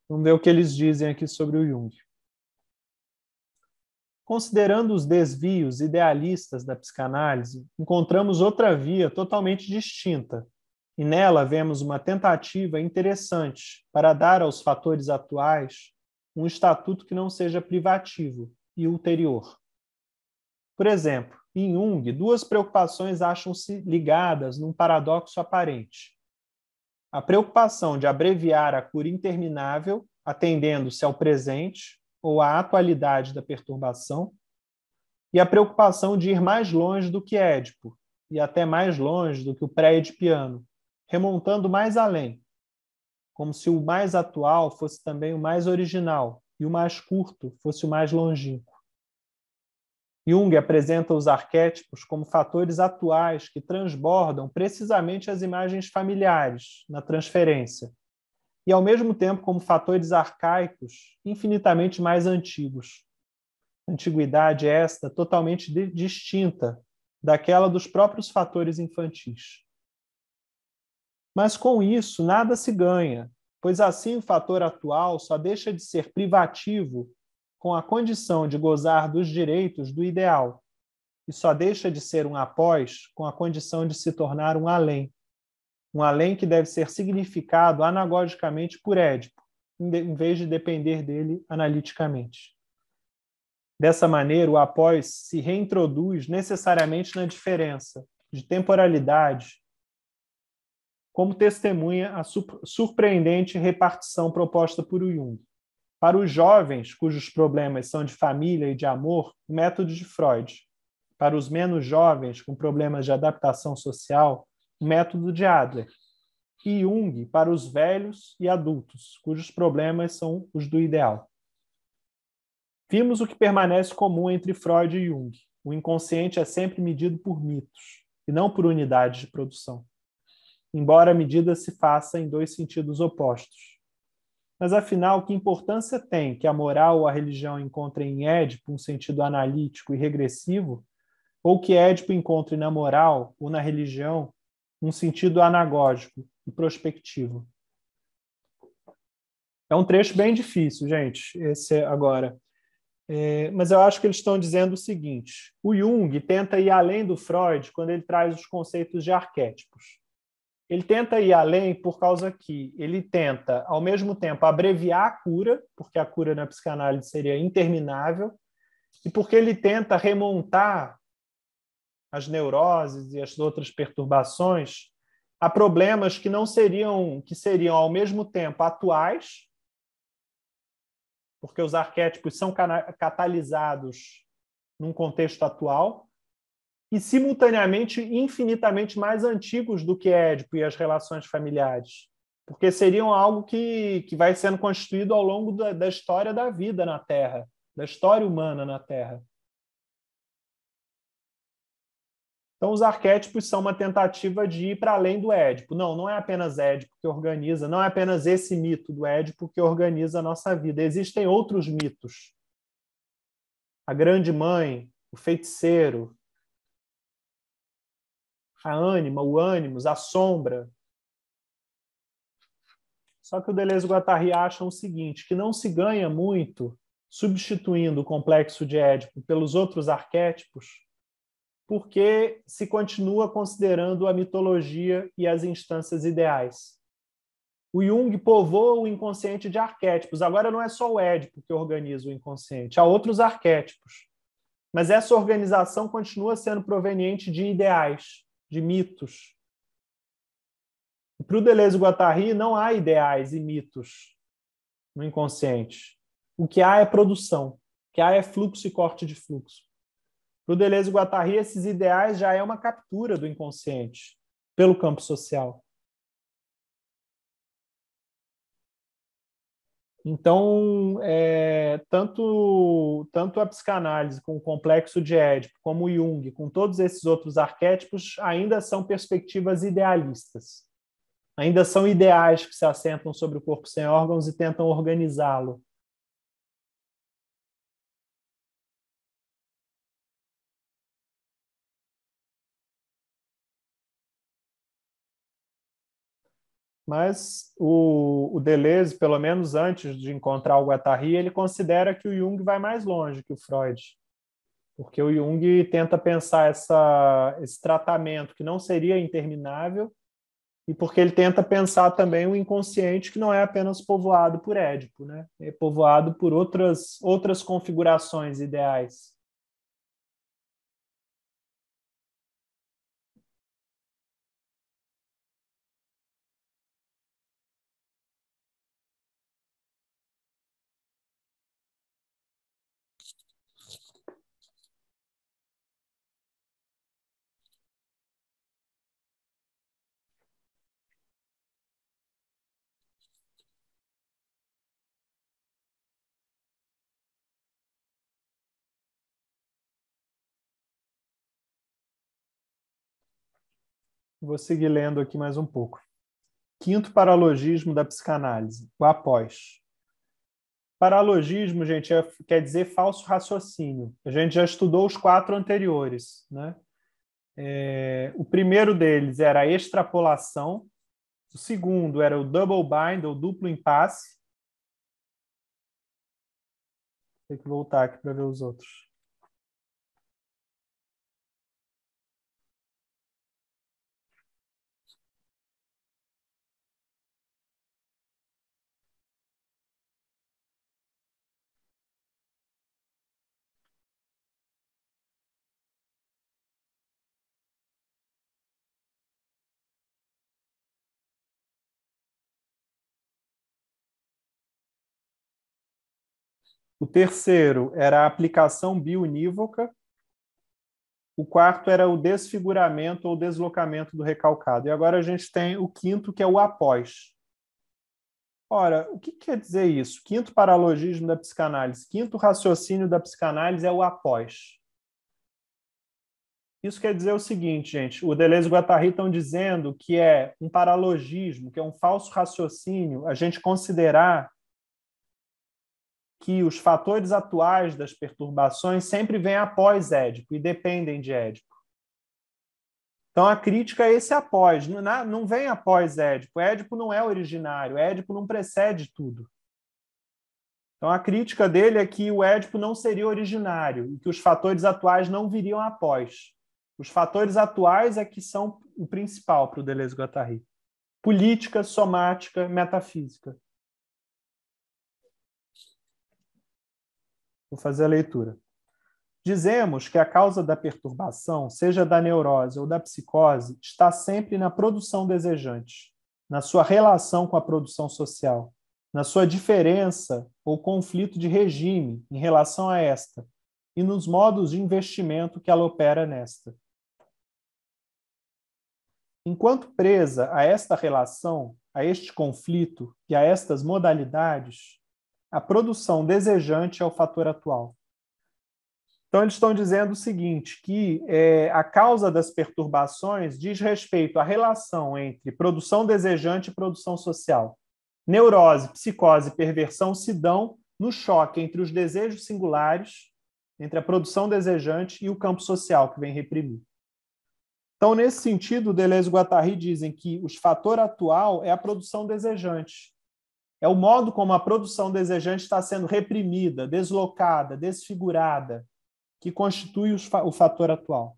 Vamos ver o que eles dizem aqui sobre o Jung. Considerando os desvios idealistas da psicanálise, encontramos outra via totalmente distinta, e nela vemos uma tentativa interessante para dar aos fatores atuais um estatuto que não seja privativo e ulterior. Por exemplo, em Jung, duas preocupações acham-se ligadas num paradoxo aparente. a preocupação de abreviar a cura interminável, atendendo-se ao presente ou à atualidade da perturbação, e a preocupação de ir mais longe do que Édipo, e até mais longe do que o pré-edipiano, remontando mais além, como se o mais atual fosse também o mais original e o mais curto fosse o mais longínquo. Jung apresenta os arquétipos como fatores atuais que transbordam precisamente as imagens familiares na transferência, e ao mesmo tempo como fatores arcaicos infinitamente mais antigos. Antiguidade esta totalmente distinta daquela dos próprios fatores infantis. Mas com isso nada se ganha, pois assim o fator atual só deixa de ser privativo com a condição de gozar dos direitos do ideal, e só deixa de ser um após com a condição de se tornar um além que deve ser significado anagogicamente por Édipo, em vez de depender dele analiticamente. Dessa maneira, o após se reintroduz necessariamente na diferença de temporalidade, como testemunha a surpreendente repartição proposta por Jung. Para os jovens, cujos problemas são de família e de amor, o método de Freud. Para os menos jovens, com problemas de adaptação social, o método de Adler. E Jung para os velhos e adultos, cujos problemas são os do ideal. Vimos o que permanece comum entre Freud e Jung. O inconsciente é sempre medido por mitos, e não por unidades de produção, embora a medida se faça em dois sentidos opostos. Mas, afinal, que importância tem que a moral ou a religião encontrem em Édipo um sentido analítico e regressivo, ou que Édipo encontre na moral ou na religião um sentido anagógico e prospectivo? É um trecho bem difícil, gente, esse agora. Mas eu acho que eles estão dizendo o seguinte: o Jung tenta ir além do Freud quando ele traz os conceitos de arquétipos. Ele tenta ir além por causa que ele tenta, ao mesmo tempo, abreviar a cura, porque a cura na psicanálise seria interminável, e porque ele tenta remontar as neuroses e as outras perturbações a problemas que seriam ao mesmo tempo atuais, porque os arquétipos são catalisados num contexto atual, e, simultaneamente, infinitamente mais antigos do que Édipo e as relações familiares, porque seriam algo que vai sendo constituído ao longo da história da vida na Terra, da história humana na Terra. Então, os arquétipos são uma tentativa de ir para além do Édipo. Não é apenas Édipo que organiza, não é apenas esse mito do Édipo que organiza a nossa vida. Existem outros mitos. A grande mãe, o feiticeiro, a ânima, o ânimos, a sombra. Só que o Deleuze-Guattari acha o seguinte, que não se ganha muito substituindo o complexo de Édipo pelos outros arquétipos, porque se continua considerando a mitologia e as instâncias ideais. O Jung povoa o inconsciente de arquétipos. Agora não é só o Édipo que organiza o inconsciente, há outros arquétipos. Mas essa organização continua sendo proveniente de ideais, de mitos. E para o Deleuze-Guattari não há ideais e mitos no inconsciente. O que há é produção, o que há é fluxo e corte de fluxo. Para o Deleuze-Guattari, esses ideais já é uma captura do inconsciente pelo campo social. Então, tanto a psicanálise com o complexo de Édipo, como o Jung, com todos esses outros arquétipos, ainda são perspectivas idealistas. Ainda são ideais que se assentam sobre o corpo sem órgãos e tentam organizá-lo. Mas o Deleuze, pelo menos antes de encontrar o Guattari, ele considera que o Jung vai mais longe que o Freud, porque o Jung tenta pensar esse tratamento que não seria interminável, e porque ele tenta pensar também o inconsciente que não é apenas povoado por Édipo, né? É povoado por outras configurações ideais. Vou seguir lendo aqui mais um pouco. Quinto paralogismo da psicanálise, o após. Paralogismo, gente, quer dizer falso raciocínio. A gente já estudou os 4 anteriores, né? O primeiro deles era a extrapolação, o segundo era o double bind, ou duplo impasse. Tem que voltar aqui para ver os outros. O terceiro era a aplicação biunívoca. O quarto era o desfiguramento ou deslocamento do recalcado. E agora a gente tem o quinto, que é o após. Ora, o que quer dizer isso? Quinto paralogismo da psicanálise, quinto raciocínio da psicanálise é o após. Isso quer dizer o seguinte, gente, o Deleuze e o Guattari estão dizendo que é um paralogismo, que é um falso raciocínio, a gente considerar que os fatores atuais das perturbações sempre vêm após Édipo e dependem de Édipo. Então, a crítica é esse após, não vem após Édipo. Édipo não é originário, Édipo não precede tudo. Então, a crítica dele é que o Édipo não seria originário e que os fatores atuais não viriam após. Os fatores atuais é que são o principal para o Deleuze e Guattari. Política, somática, metafísica. Vou fazer a leitura. Dizemos que a causa da perturbação, seja da neurose ou da psicose, está sempre na produção desejante, na sua relação com a produção social, na sua diferença ou conflito de regime em relação a esta, e nos modos de investimento que ela opera nesta. Enquanto presa a esta relação, a este conflito e a estas modalidades, a produção desejante é o fator atual. Então, eles estão dizendo o seguinte, que a causa das perturbações diz respeito à relação entre produção desejante e produção social. Neurose, psicose e perversão se dão no choque entre os desejos singulares, entre a produção desejante e o campo social que vem reprimir. Então, nesse sentido, Deleuze e Guattari dizem que o fator atual é a produção desejante. É o modo como a produção desejante está sendo reprimida, deslocada, desfigurada, que constitui o fator atual.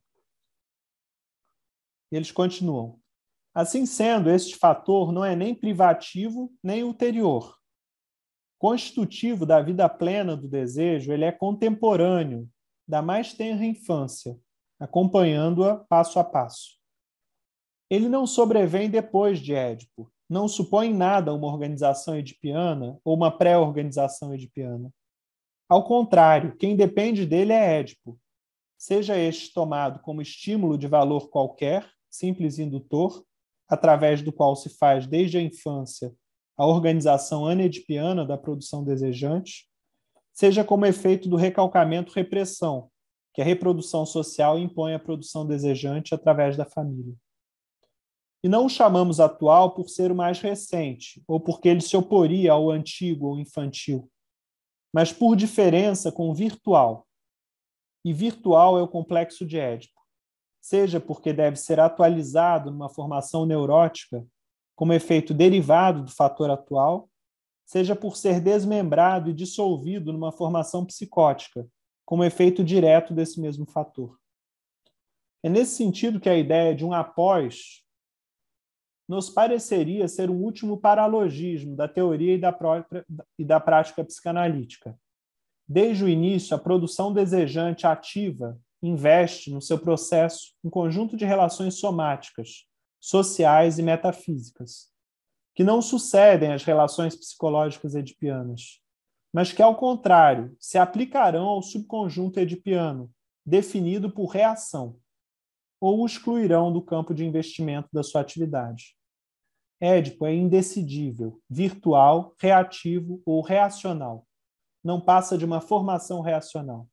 Eles continuam. Assim sendo, este fator não é nem privativo, nem ulterior. Constitutivo da vida plena do desejo, ele é contemporâneo da mais tenra infância, acompanhando-a passo a passo. Ele não sobrevém depois de Édipo, não supõe nada uma organização edipiana ou uma pré-organização edipiana. Ao contrário, quem depende dele é Édipo, seja este tomado como estímulo de valor qualquer, simples indutor, através do qual se faz desde a infância a organização anedipiana da produção desejante, seja como efeito do recalcamento-repressão, que a reprodução social impõe a produção desejante através da família. E não o chamamos atual por ser o mais recente, ou porque ele se oporia ao antigo ou infantil, mas por diferença com o virtual. E virtual é o complexo de Édipo, seja porque deve ser atualizado numa formação neurótica como efeito derivado do fator atual, seja por ser desmembrado e dissolvido numa formação psicótica, como efeito direto desse mesmo fator. É nesse sentido que a ideia de um após nos pareceria ser um último paralogismo da teoria e da prática psicanalítica. Desde o início, a produção desejante ativa investe no seu processo um conjunto de relações somáticas, sociais e metafísicas, que não sucedem às relações psicológicas edipianas, mas que, ao contrário, se aplicarão ao subconjunto edipiano, definido por reação, ou o excluirão do campo de investimento da sua atividade. Édipo é indecidível, virtual, reativo ou reacional. Não passa de uma formação reacional.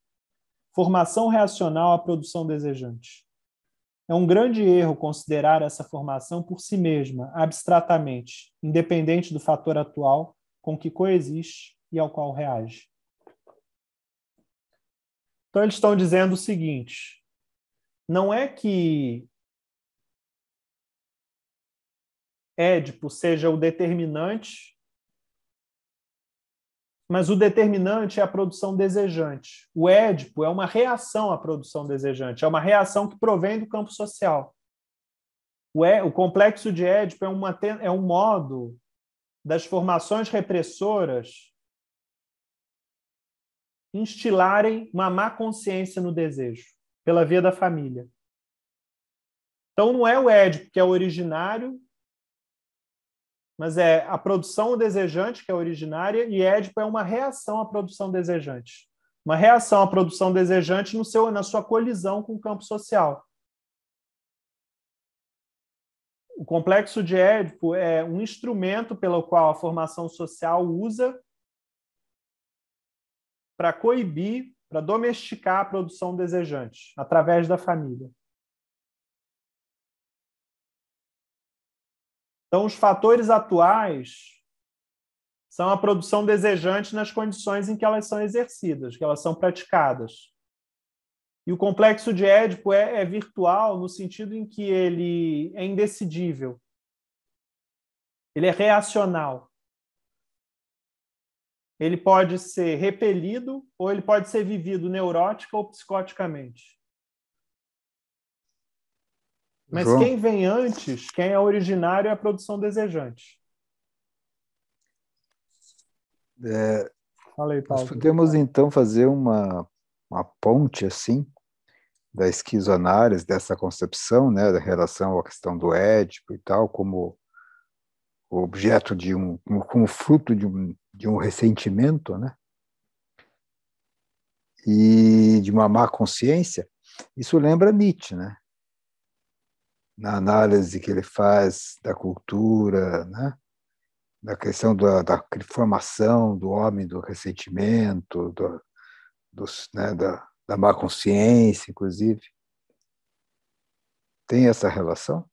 Formação reacional à produção desejante. É um grande erro considerar essa formação por si mesma, abstratamente, independente do fator atual com que coexiste e ao qual reage. Então, eles estão dizendo o seguinte: não é que Édipo seja o determinante, mas o determinante é a produção desejante. O Édipo é uma reação à produção desejante, é uma reação que provém do campo social. O complexo de Édipo é um modo das formações repressoras instilarem uma má consciência no desejo, pela via da família. Então, não é o Édipo que é originário, mas é a produção desejante que é originária, e Édipo é uma reação à produção desejante. Uma reação à produção desejante na sua colisão com o campo social. O complexo de Édipo é um instrumento pelo qual a formação social usa para coibir, para domesticar a produção desejante, através da família. Então, os fatores atuais são a produção desejante nas condições em que elas são exercidas, que elas são praticadas. E o complexo de Édipo é virtual no sentido em que ele é indecidível. Ele é reacional. Ele pode ser repelido ou ele pode ser vivido neurótica ou psicoticamente. Mas João, quem vem antes, quem é originário, é a produção desejante. Fala aí, nós Paulo. podemos então fazer uma ponte assim da esquizoanálise, dessa concepção, né, da relação à questão do Édipo e tal, como objeto como fruto de um ressentimento, né, e de uma má consciência. Isso lembra Nietzsche, né, na análise que ele faz da cultura, né, da questão da formação do homem, do ressentimento, né, da má consciência, inclusive. Tem essa relação?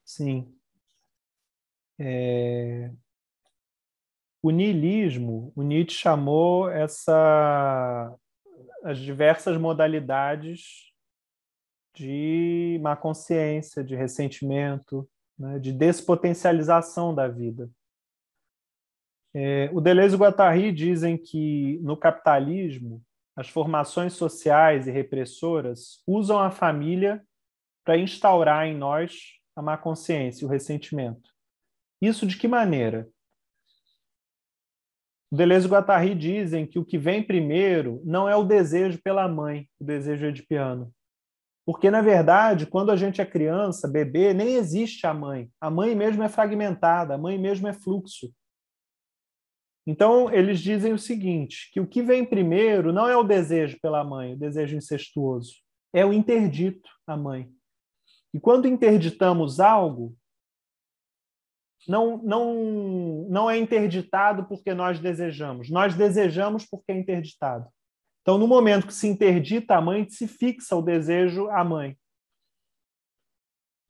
Sim. O niilismo, o Nietzsche chamou as diversas modalidades de má consciência, de ressentimento, né, de despotencialização da vida. O Deleuze e o Guattari dizem que, no capitalismo, as formações sociais e repressoras usam a família para instaurar em nós a má consciência, o ressentimento. Isso de que maneira? O Deleuze e o Guattari dizem que o que vem primeiro não é o desejo pela mãe, o desejo edipiano. Porque, na verdade, quando a gente é criança, bebê, nem existe a mãe. A mãe mesmo é fragmentada, a mãe mesmo é fluxo. Então, eles dizem o seguinte, que o que vem primeiro não é o desejo pela mãe, o desejo incestuoso, é o interdito à mãe. E quando interditamos algo, não é interditado porque nós desejamos porque é interditado. Então, no momento que se interdita a mãe, se fixa o desejo à mãe.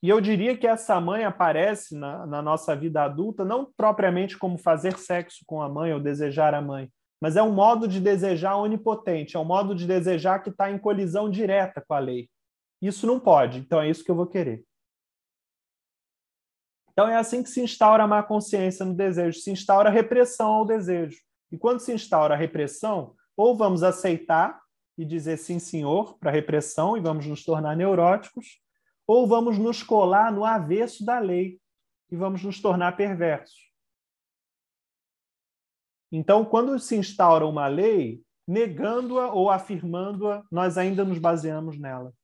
E eu diria que essa mãe aparece na nossa vida adulta não propriamente como fazer sexo com a mãe ou desejar a mãe, mas é um modo de desejar onipotente, é um modo de desejar que está em colisão direta com a lei. Isso não pode, então é isso que eu vou querer. Então é assim que se instaura a má consciência no desejo, se instaura a repressão ao desejo. E quando se instaura a repressão, ou vamos aceitar e dizer sim, senhor, para a repressão e vamos nos tornar neuróticos, ou vamos nos colar no avesso da lei e vamos nos tornar perversos. Então, quando se instaura uma lei, negando-a ou afirmando-a, nós ainda nos baseamos nela.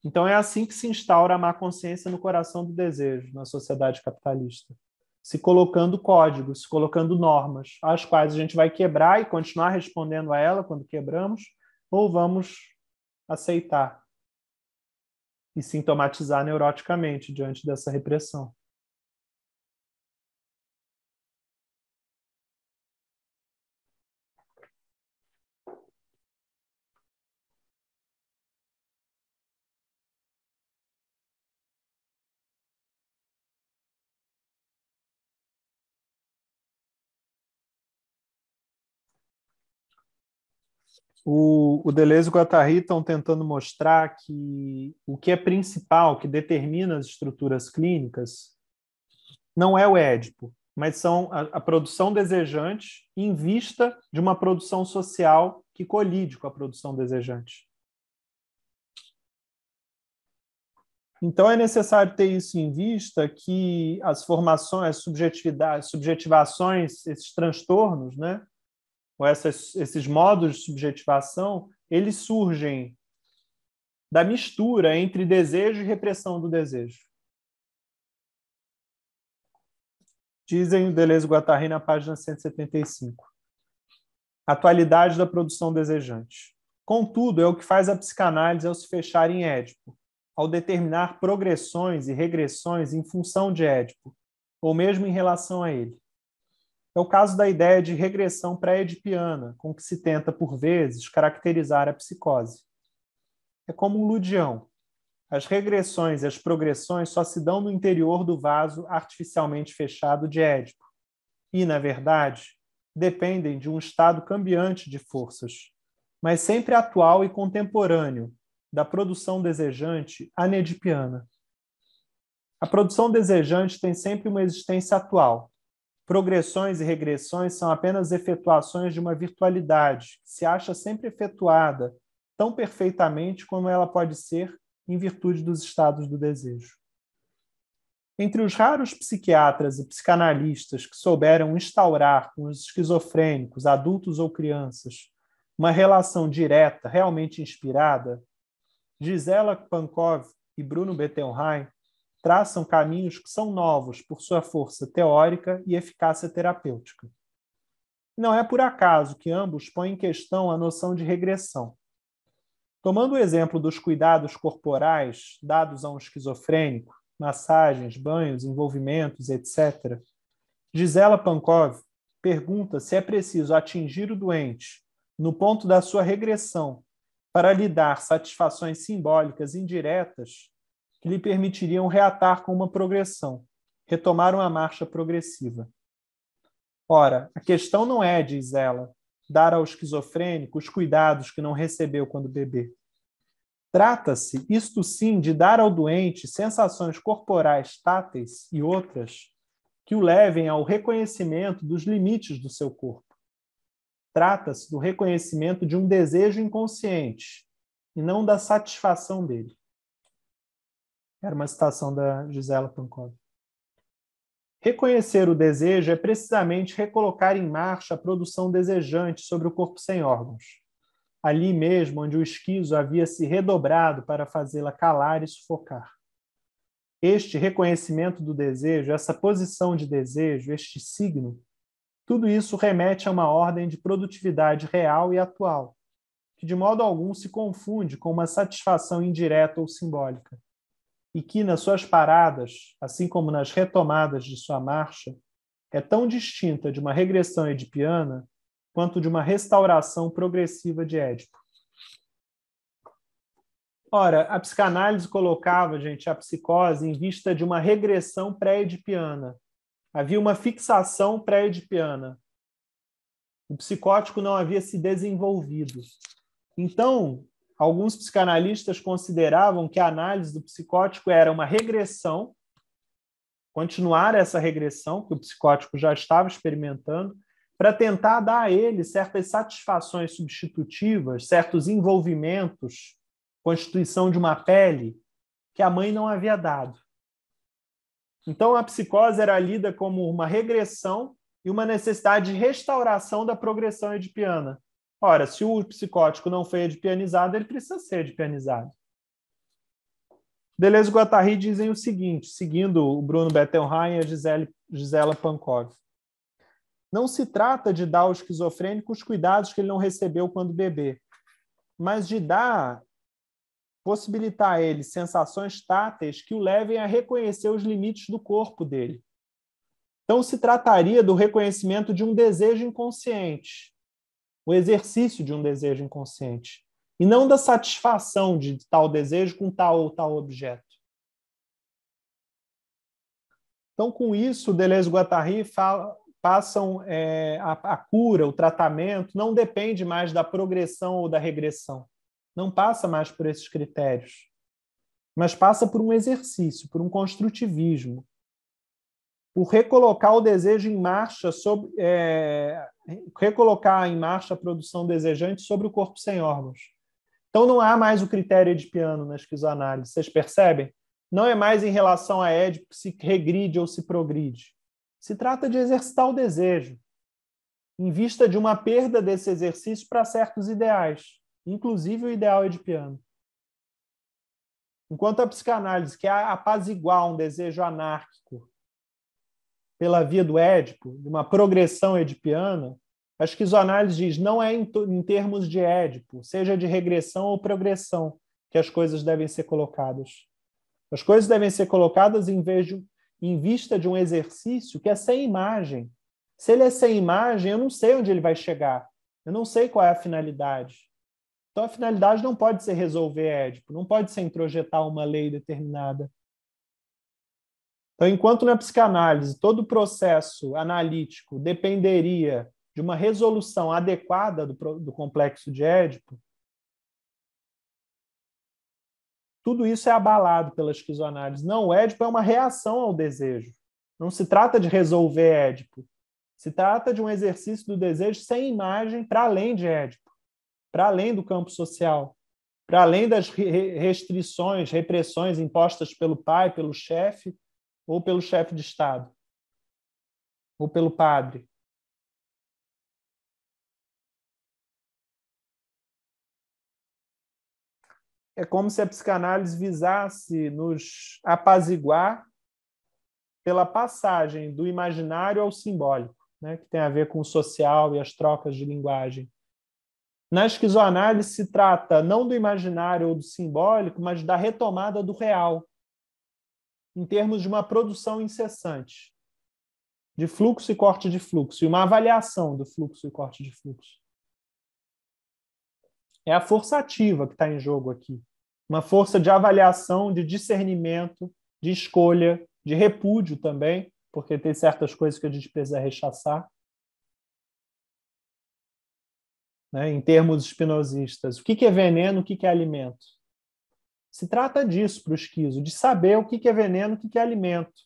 Então, é assim que se instaura a má consciência no coração do desejo, na sociedade capitalista. Se colocando códigos, se colocando normas, as quais a gente vai quebrar e continuar respondendo a ela quando quebramos, ou vamos aceitar e sintomatizar neuroticamente diante dessa repressão. O Deleuze e o Guattari estão tentando mostrar que o que é principal, que determina as estruturas clínicas, não é o Édipo, mas são a produção desejante em vista de uma produção social que colide com a produção desejante. Então, é necessário ter isso em vista, que as formações, as subjetividades, subjetivações, esses transtornos, né? Ou esses modos de subjetivação, eles surgem da mistura entre desejo e repressão do desejo. Dizem o Deleuze e Guattari na página 175. Atualidade da produção desejante. Contudo, é o que faz a psicanálise ao se fechar em Édipo, ao determinar progressões e regressões em função de Édipo, ou mesmo em relação a ele. É o caso da ideia de regressão pré-edipiana, com que se tenta, por vezes, caracterizar a psicose. É como um ludião. As regressões e as progressões só se dão no interior do vaso artificialmente fechado de Édipo e, na verdade, dependem de um estado cambiante de forças, mas sempre atual e contemporâneo, da produção desejante anedipiana. A produção desejante tem sempre uma existência atual. Progressões e regressões são apenas efetuações de uma virtualidade, que se acha sempre efetuada, tão perfeitamente como ela pode ser em virtude dos estados do desejo. Entre os raros psiquiatras e psicanalistas que souberam instaurar com os esquizofrênicos, adultos ou crianças, uma relação direta, realmente inspirada, Gisela Pankov e Bruno Bettelheim traçam caminhos que são novos por sua força teórica e eficácia terapêutica. Não é por acaso que ambos põem em questão a noção de regressão. Tomando o exemplo dos cuidados corporais dados a um esquizofrênico, massagens, banhos, envolvimentos, etc., Gisela Pankov pergunta se é preciso atingir o doente no ponto da sua regressão para lhe dar satisfações simbólicas indiretas que lhe permitiriam reatar com uma progressão, retomar uma marcha progressiva. Ora, a questão não é, diz ela, dar ao esquizofrênico os cuidados que não recebeu quando bebê. Trata-se, isto sim, de dar ao doente sensações corporais táteis e outras que o levem ao reconhecimento dos limites do seu corpo. Trata-se do reconhecimento de um desejo inconsciente e não da satisfação dele. Era uma citação da Gisela Pankov. Reconhecer o desejo é precisamente recolocar em marcha a produção desejante sobre o corpo sem órgãos, ali mesmo onde o esquizo havia se redobrado para fazê-la calar e sufocar. Este reconhecimento do desejo, essa posição de desejo, este signo, tudo isso remete a uma ordem de produtividade real e atual, que de modo algum se confunde com uma satisfação indireta ou simbólica, e que, nas suas paradas, assim como nas retomadas de sua marcha, é tão distinta de uma regressão edipiana quanto de uma restauração progressiva de Édipo. Ora, a psicanálise colocava, gente, a psicose em vista de uma regressão pré-edipiana. Havia uma fixação pré-edipiana. O psicótico não havia se desenvolvido. Então, alguns psicanalistas consideravam que a análise do psicótico era uma regressão, continuar essa regressão que o psicótico já estava experimentando, para tentar dar a ele certas satisfações substitutivas, certos envolvimentos, constituição de uma pele que a mãe não havia dado. Então, a psicose era lida como uma regressão e uma necessidade de restauração da progressão edipiana. Ora, se o psicótico não foi edipianizado, ele precisa ser edipianizado. Deleuze e Guattari dizem o seguinte, seguindo o Bruno Bettelheim e a Gisela Pankov. Não se trata de dar ao esquizofrênico os cuidados que ele não recebeu quando bebê, mas de possibilitar a ele sensações táteis que o levem a reconhecer os limites do corpo dele. Então, se trataria do reconhecimento de um desejo inconsciente, o exercício de um desejo inconsciente, e não da satisfação de tal desejo com tal ou tal objeto. Então, com isso, Deleuze e Guattari passam a cura, o tratamento, não depende mais da progressão ou da regressão. Não passa mais por esses critérios, mas passa por um exercício, por um construtivismo, por recolocar o desejo em marcha, recolocar em marcha a produção desejante sobre o corpo sem órgãos. Então não há mais o critério edipiano na esquizoanálise, vocês percebem? Não é mais em relação a Édipo se regride ou se progride. Se trata de exercitar o desejo, em vista de uma perda desse exercício para certos ideais, inclusive o ideal edipiano. Enquanto a psicanálise quer apaziguar um desejo anárquico pela via do Édipo, de uma progressão edipiana, a esquizoanálise diz não é em termos de Édipo, seja de regressão ou progressão, que as coisas devem ser colocadas. As coisas devem ser colocadas em vista de um exercício que é sem imagem. Se ele é sem imagem, eu não sei onde ele vai chegar. Eu não sei qual é a finalidade. Então, a finalidade não pode ser resolver Édipo, não pode ser introjetar uma lei determinada. Então, enquanto na psicanálise todo o processo analítico dependeria de uma resolução adequada do complexo de Édipo, tudo isso é abalado pela esquizoanálise. Não, o Édipo é uma reação ao desejo. Não se trata de resolver Édipo. Se trata de um exercício do desejo sem imagem para além de Édipo, para além do campo social, para além das restrições, repressões impostas pelo pai, pelo chefe, ou pelo chefe de Estado, ou pelo padre. É como se a psicanálise visasse nos apaziguar pela passagem do imaginário ao simbólico, né, que tem a ver com o social e as trocas de linguagem. Na esquizoanálise se trata não do imaginário ou do simbólico, mas da retomada do real, em termos de uma produção incessante, de fluxo e corte de fluxo, e uma avaliação do fluxo e corte de fluxo. É a força ativa que está em jogo aqui. Uma força de avaliação, de discernimento, de escolha, de repúdio também, porque tem certas coisas que a gente precisa rechaçar. Né? Em termos espinosistas, o que é veneno, o que é alimento? Se trata disso para o esquizo, de saber o que é veneno, o que é alimento.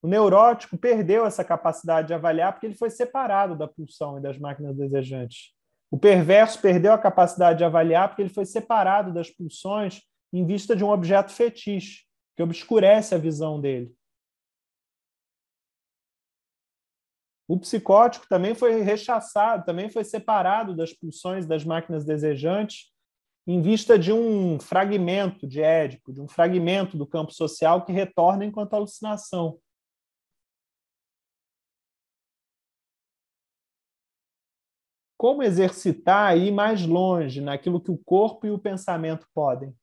O neurótico perdeu essa capacidade de avaliar porque ele foi separado da pulsão e das máquinas desejantes. O perverso perdeu a capacidade de avaliar porque ele foi separado das pulsões em vista de um objeto fetiche, que obscurece a visão dele. O psicótico também foi rechaçado, também foi separado das pulsões das máquinas desejantes em vista de um fragmento de Édipo, de um fragmento do campo social que retorna enquanto alucinação. Como exercitar e ir mais longe naquilo que o corpo e o pensamento podem?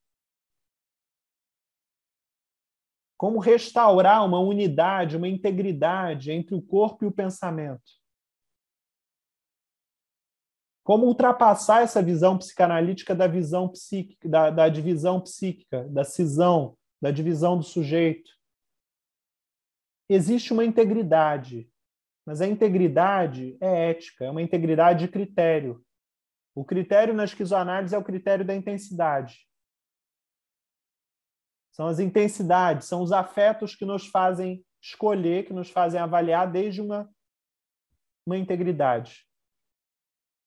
Como restaurar uma unidade, uma integridade entre o corpo e o pensamento? Como ultrapassar essa visão psicanalítica da visão psíquica, da divisão psíquica, da cisão, da divisão do sujeito? Existe uma integridade, mas a integridade é ética, é uma integridade de critério. O critério na esquizoanálise é o critério da intensidade. São as intensidades, são os afetos que nos fazem escolher, que nos fazem avaliar desde uma integridade.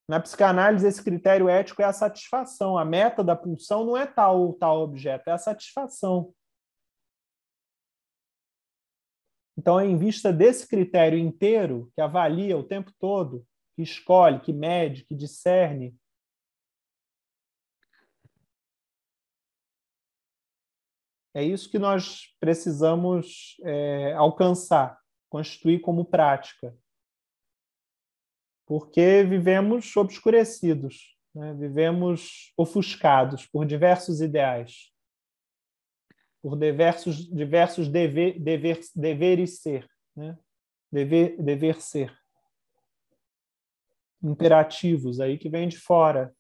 Na psicanálise, esse critério ético é a satisfação. A meta da pulsão não é tal ou tal objeto, é a satisfação. Então, é em vista desse critério inteiro, que avalia o tempo todo, que escolhe, que mede, que discerne, é isso que nós precisamos alcançar, constituir como prática. Porque vivemos obscurecidos, né? Vivemos ofuscados por diversos ideais, por diversos deveres ser, né? Dever ser. Imperativos aí que vêm de fora.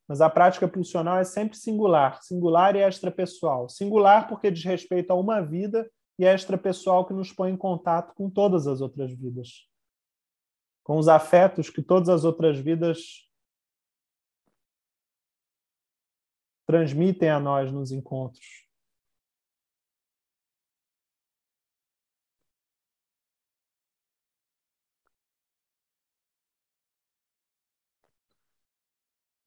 Mas a prática pulsional é sempre singular, singular e extrapessoal. Singular porque diz respeito a uma vida e extrapessoal que nos põe em contato com todas as outras vidas, com os afetos que todas as outras vidas transmitem a nós nos encontros.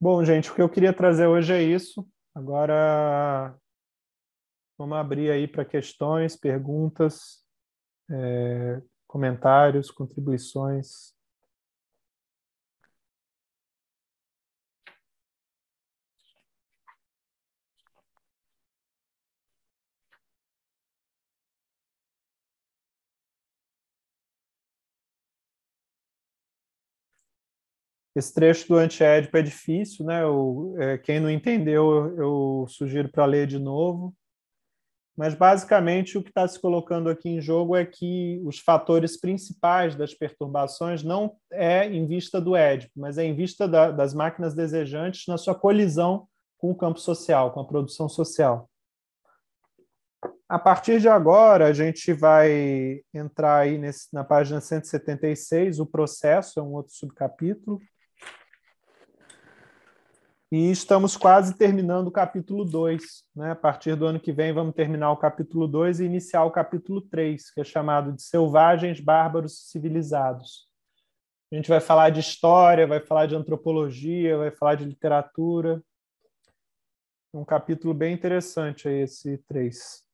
Bom, gente, o que eu queria trazer hoje é isso. Agora, vamos abrir aí para questões, perguntas, comentários, contribuições. Esse trecho do Antiédipo é difícil, né? Quem não entendeu, eu sugiro para ler de novo. Mas, basicamente, o que está se colocando aqui em jogo é que os fatores principais das perturbações não é em vista do Édipo, mas é em vista das máquinas desejantes na sua colisão com o campo social, com a produção social. A partir de agora, a gente vai entrar aí na página 176, o processo, é um outro subcapítulo. E estamos quase terminando o capítulo 2. Né? A partir do ano que vem, vamos terminar o capítulo 2 e iniciar o capítulo 3, que é chamado de Selvagens, Bárbaros, Civilizados. A gente vai falar de história, vai falar de antropologia, vai falar de literatura. É um capítulo bem interessante aí, esse 3.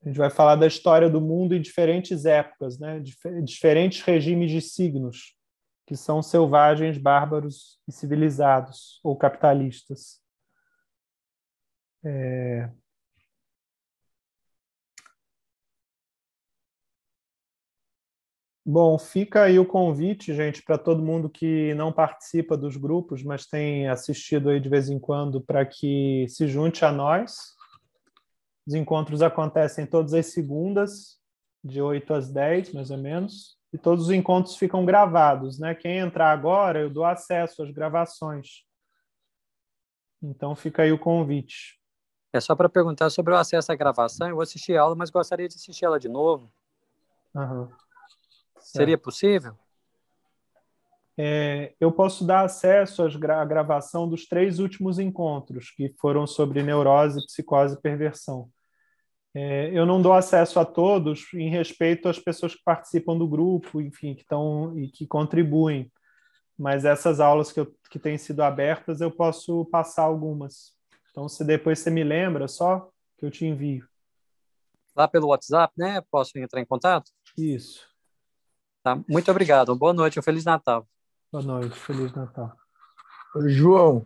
A gente vai falar da história do mundo em diferentes épocas, né? Diferentes regimes de signos, que são selvagens, bárbaros e civilizados, ou capitalistas. Bom, fica aí o convite, gente, para todo mundo que não participa dos grupos, mas tem assistido aí de vez em quando, para que se junte a nós. Os encontros acontecem todas as segundas, de 8 às 10, mais ou menos. E todos os encontros ficam gravados, né? Quem entrar agora, eu dou acesso às gravações. Então, fica aí o convite. É só para perguntar sobre o acesso à gravação. Eu vou assistir a aula, mas gostaria de assistir ela de novo. Uhum. Seria possível? Eu posso dar acesso à gravação dos 3 últimos encontros, que foram sobre neurose, psicose e perversão. Eu não dou acesso a todos em respeito às pessoas que participam do grupo, enfim, que estão e que contribuem. Mas essas aulas que têm sido abertas, eu posso passar algumas. Então, se depois você me lembra, só que eu te envio. Lá pelo WhatsApp, né? Posso entrar em contato? Isso. Tá. Muito obrigado. Boa noite. Um Feliz Natal. Boa noite. Feliz Natal. João,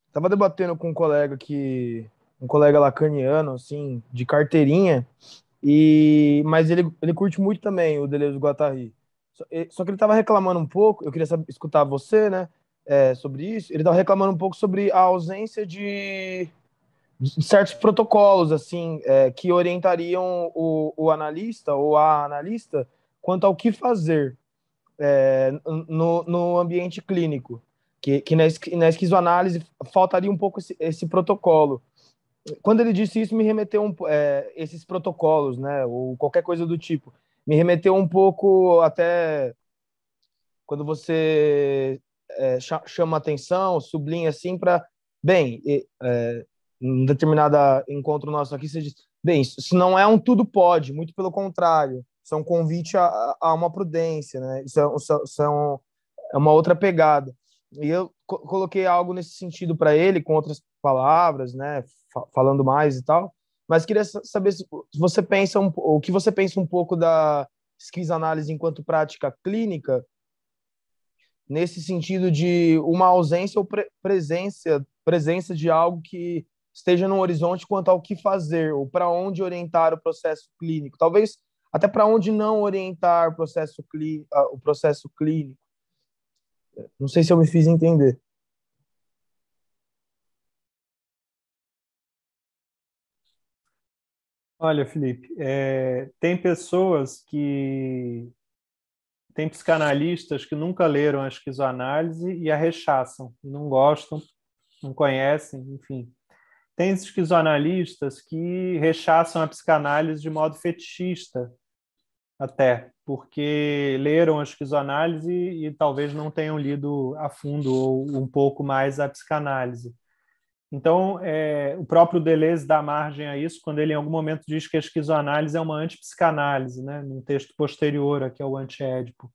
estava debatendo com um colega lacaniano, assim, de carteirinha, mas ele curte muito também o Deleuze e Guattari. Só que ele estava reclamando um pouco, eu queria escutar você, né, sobre isso. Ele estava reclamando um pouco sobre a ausência de certos protocolos, assim, que orientariam o analista ou a analista quanto ao que fazer no ambiente clínico. Que na esquizoanálise faltaria um pouco esse protocolo. Quando ele disse isso, me remeteu esses protocolos, né, ou qualquer coisa do tipo, me remeteu um pouco até quando você chama atenção, sublinha assim para, bem, em determinado encontro nosso aqui, você diz, bem, isso não é um tudo pode, muito pelo contrário, isso é um convite a uma prudência, né? Isso é uma outra pegada. E eu coloquei algo nesse sentido para ele, com outras palavras, né? Falando mais e tal. Mas queria saber se você pensa o que você pensa um pouco da esquizoanálise enquanto prática clínica, nesse sentido de uma ausência ou presença de algo que esteja no horizonte quanto ao que fazer, ou para onde orientar o processo clínico. Talvez até para onde não orientar o processo clínico. Não sei se eu me fiz entender. Olha, Felipe, tem pessoas tem psicanalistas que nunca leram a esquizoanálise e a rechaçam, não gostam, não conhecem, enfim. Tem esquizoanalistas que rechaçam a psicanálise de modo fetichista, até, porque leram a esquizoanálise e talvez não tenham lido a fundo ou um pouco mais a psicanálise. Então, o próprio Deleuze dá margem a isso quando ele, em algum momento, diz que a esquizoanálise é uma antipsicanálise, né? Num texto posterior aqui ao Anti-Édipo.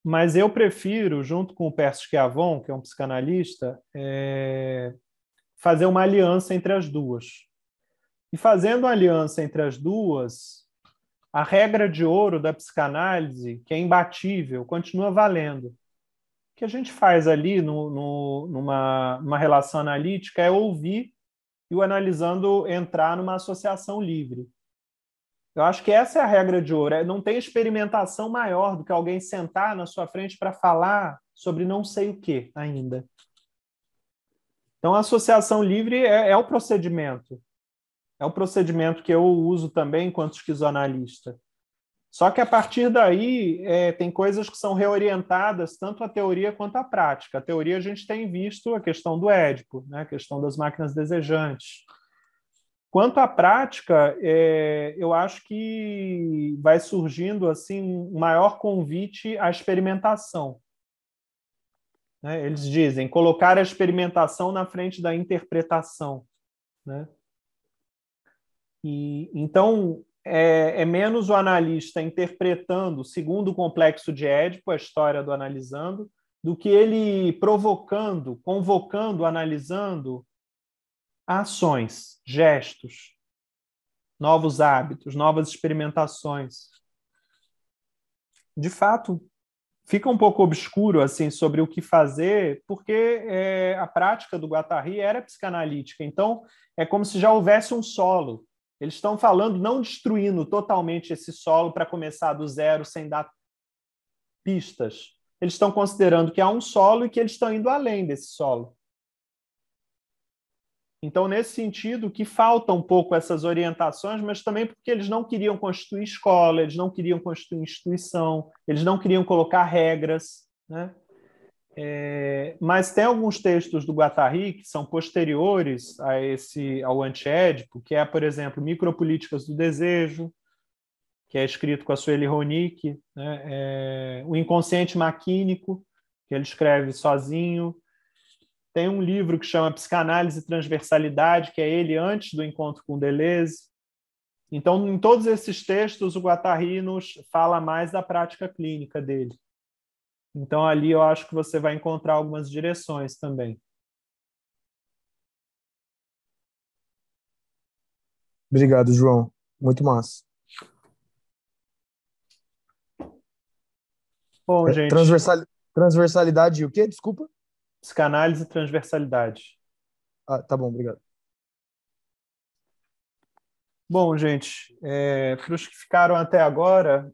Mas eu prefiro, junto com o Percy Schiavon, que é um psicanalista, fazer uma aliança entre as duas. E fazendo uma aliança entre as duas, a regra de ouro da psicanálise, que é imbatível, continua valendo. O que a gente faz ali numa relação analítica é ouvir e o analisando entrar numa associação livre. Eu acho que essa é a regra de ouro. Não tem experimentação maior do que alguém sentar na sua frente para falar sobre não sei o que ainda. Então, a associação livre é o procedimento. É o procedimento que eu uso também enquanto esquizoanalista. Só que, a partir daí, tem coisas que são reorientadas, tanto a teoria quanto a prática. A teoria, a gente tem visto a questão do Édipo, né? A questão das máquinas desejantes. Quanto à prática, eu acho que vai surgindo assim, um maior convite à experimentação. Né? Eles dizem colocar a experimentação na frente da interpretação. Né? Então, é menos o analista interpretando, segundo o complexo de Édipo, a história do analisando, do que ele provocando, convocando, analisando ações, gestos, novos hábitos, novas experimentações. De fato, fica um pouco obscuro assim, sobre o que fazer, porque a prática do Guattari era psicanalítica. Então, é como se já houvesse um solo. Eles estão falando, não destruindo totalmente esse solo para começar do zero, sem dar pistas. Eles estão considerando que há um solo e que eles estão indo além desse solo. Então, nesse sentido, que falta um pouco essas orientações, mas também porque eles não queriam constituir escola, eles não queriam constituir instituição, eles não queriam colocar regras. Né? Mas tem alguns textos do Guattari que são posteriores ao Anti-Édipo, que é, por exemplo, Micropolíticas do Desejo, que é escrito com a Sueli Ronick, né? O Inconsciente Maquínico, que ele escreve sozinho. Tem um livro que chama Psicanálise e Transversalidade, que é ele antes do encontro com Deleuze. Então, em todos esses textos, o Guattari nos fala mais da prática clínica dele. Então, ali eu acho que você vai encontrar algumas direções também. Obrigado, João. Muito massa. Bom, gente. Transversalidade e o quê? Desculpa? Psicanálise e transversalidade. Ah, tá bom, obrigado. Bom, gente, para os que ficaram até agora,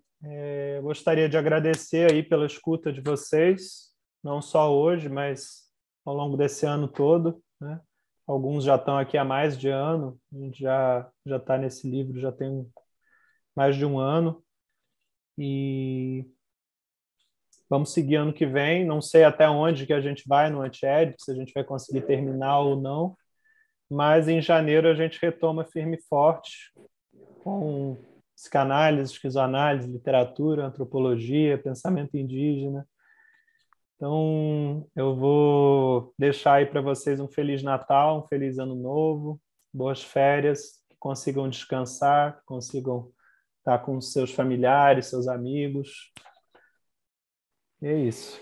gostaria de agradecer aí pela escuta de vocês, não só hoje, mas ao longo desse ano todo. Né? Alguns já estão aqui há mais de ano, a gente já está nesse livro, já tem mais de um ano. E vamos seguir ano que vem. Não sei até onde que a gente vai no Anti-Édipo, se a gente vai conseguir terminar ou não, mas em janeiro a gente retoma firme e forte com psicanálise, esquizoanálise, literatura, antropologia, pensamento indígena. Então, eu vou deixar aí para vocês um Feliz Natal, um Feliz Ano Novo, boas férias, que consigam descansar, que consigam estar com seus familiares, seus amigos. E é isso.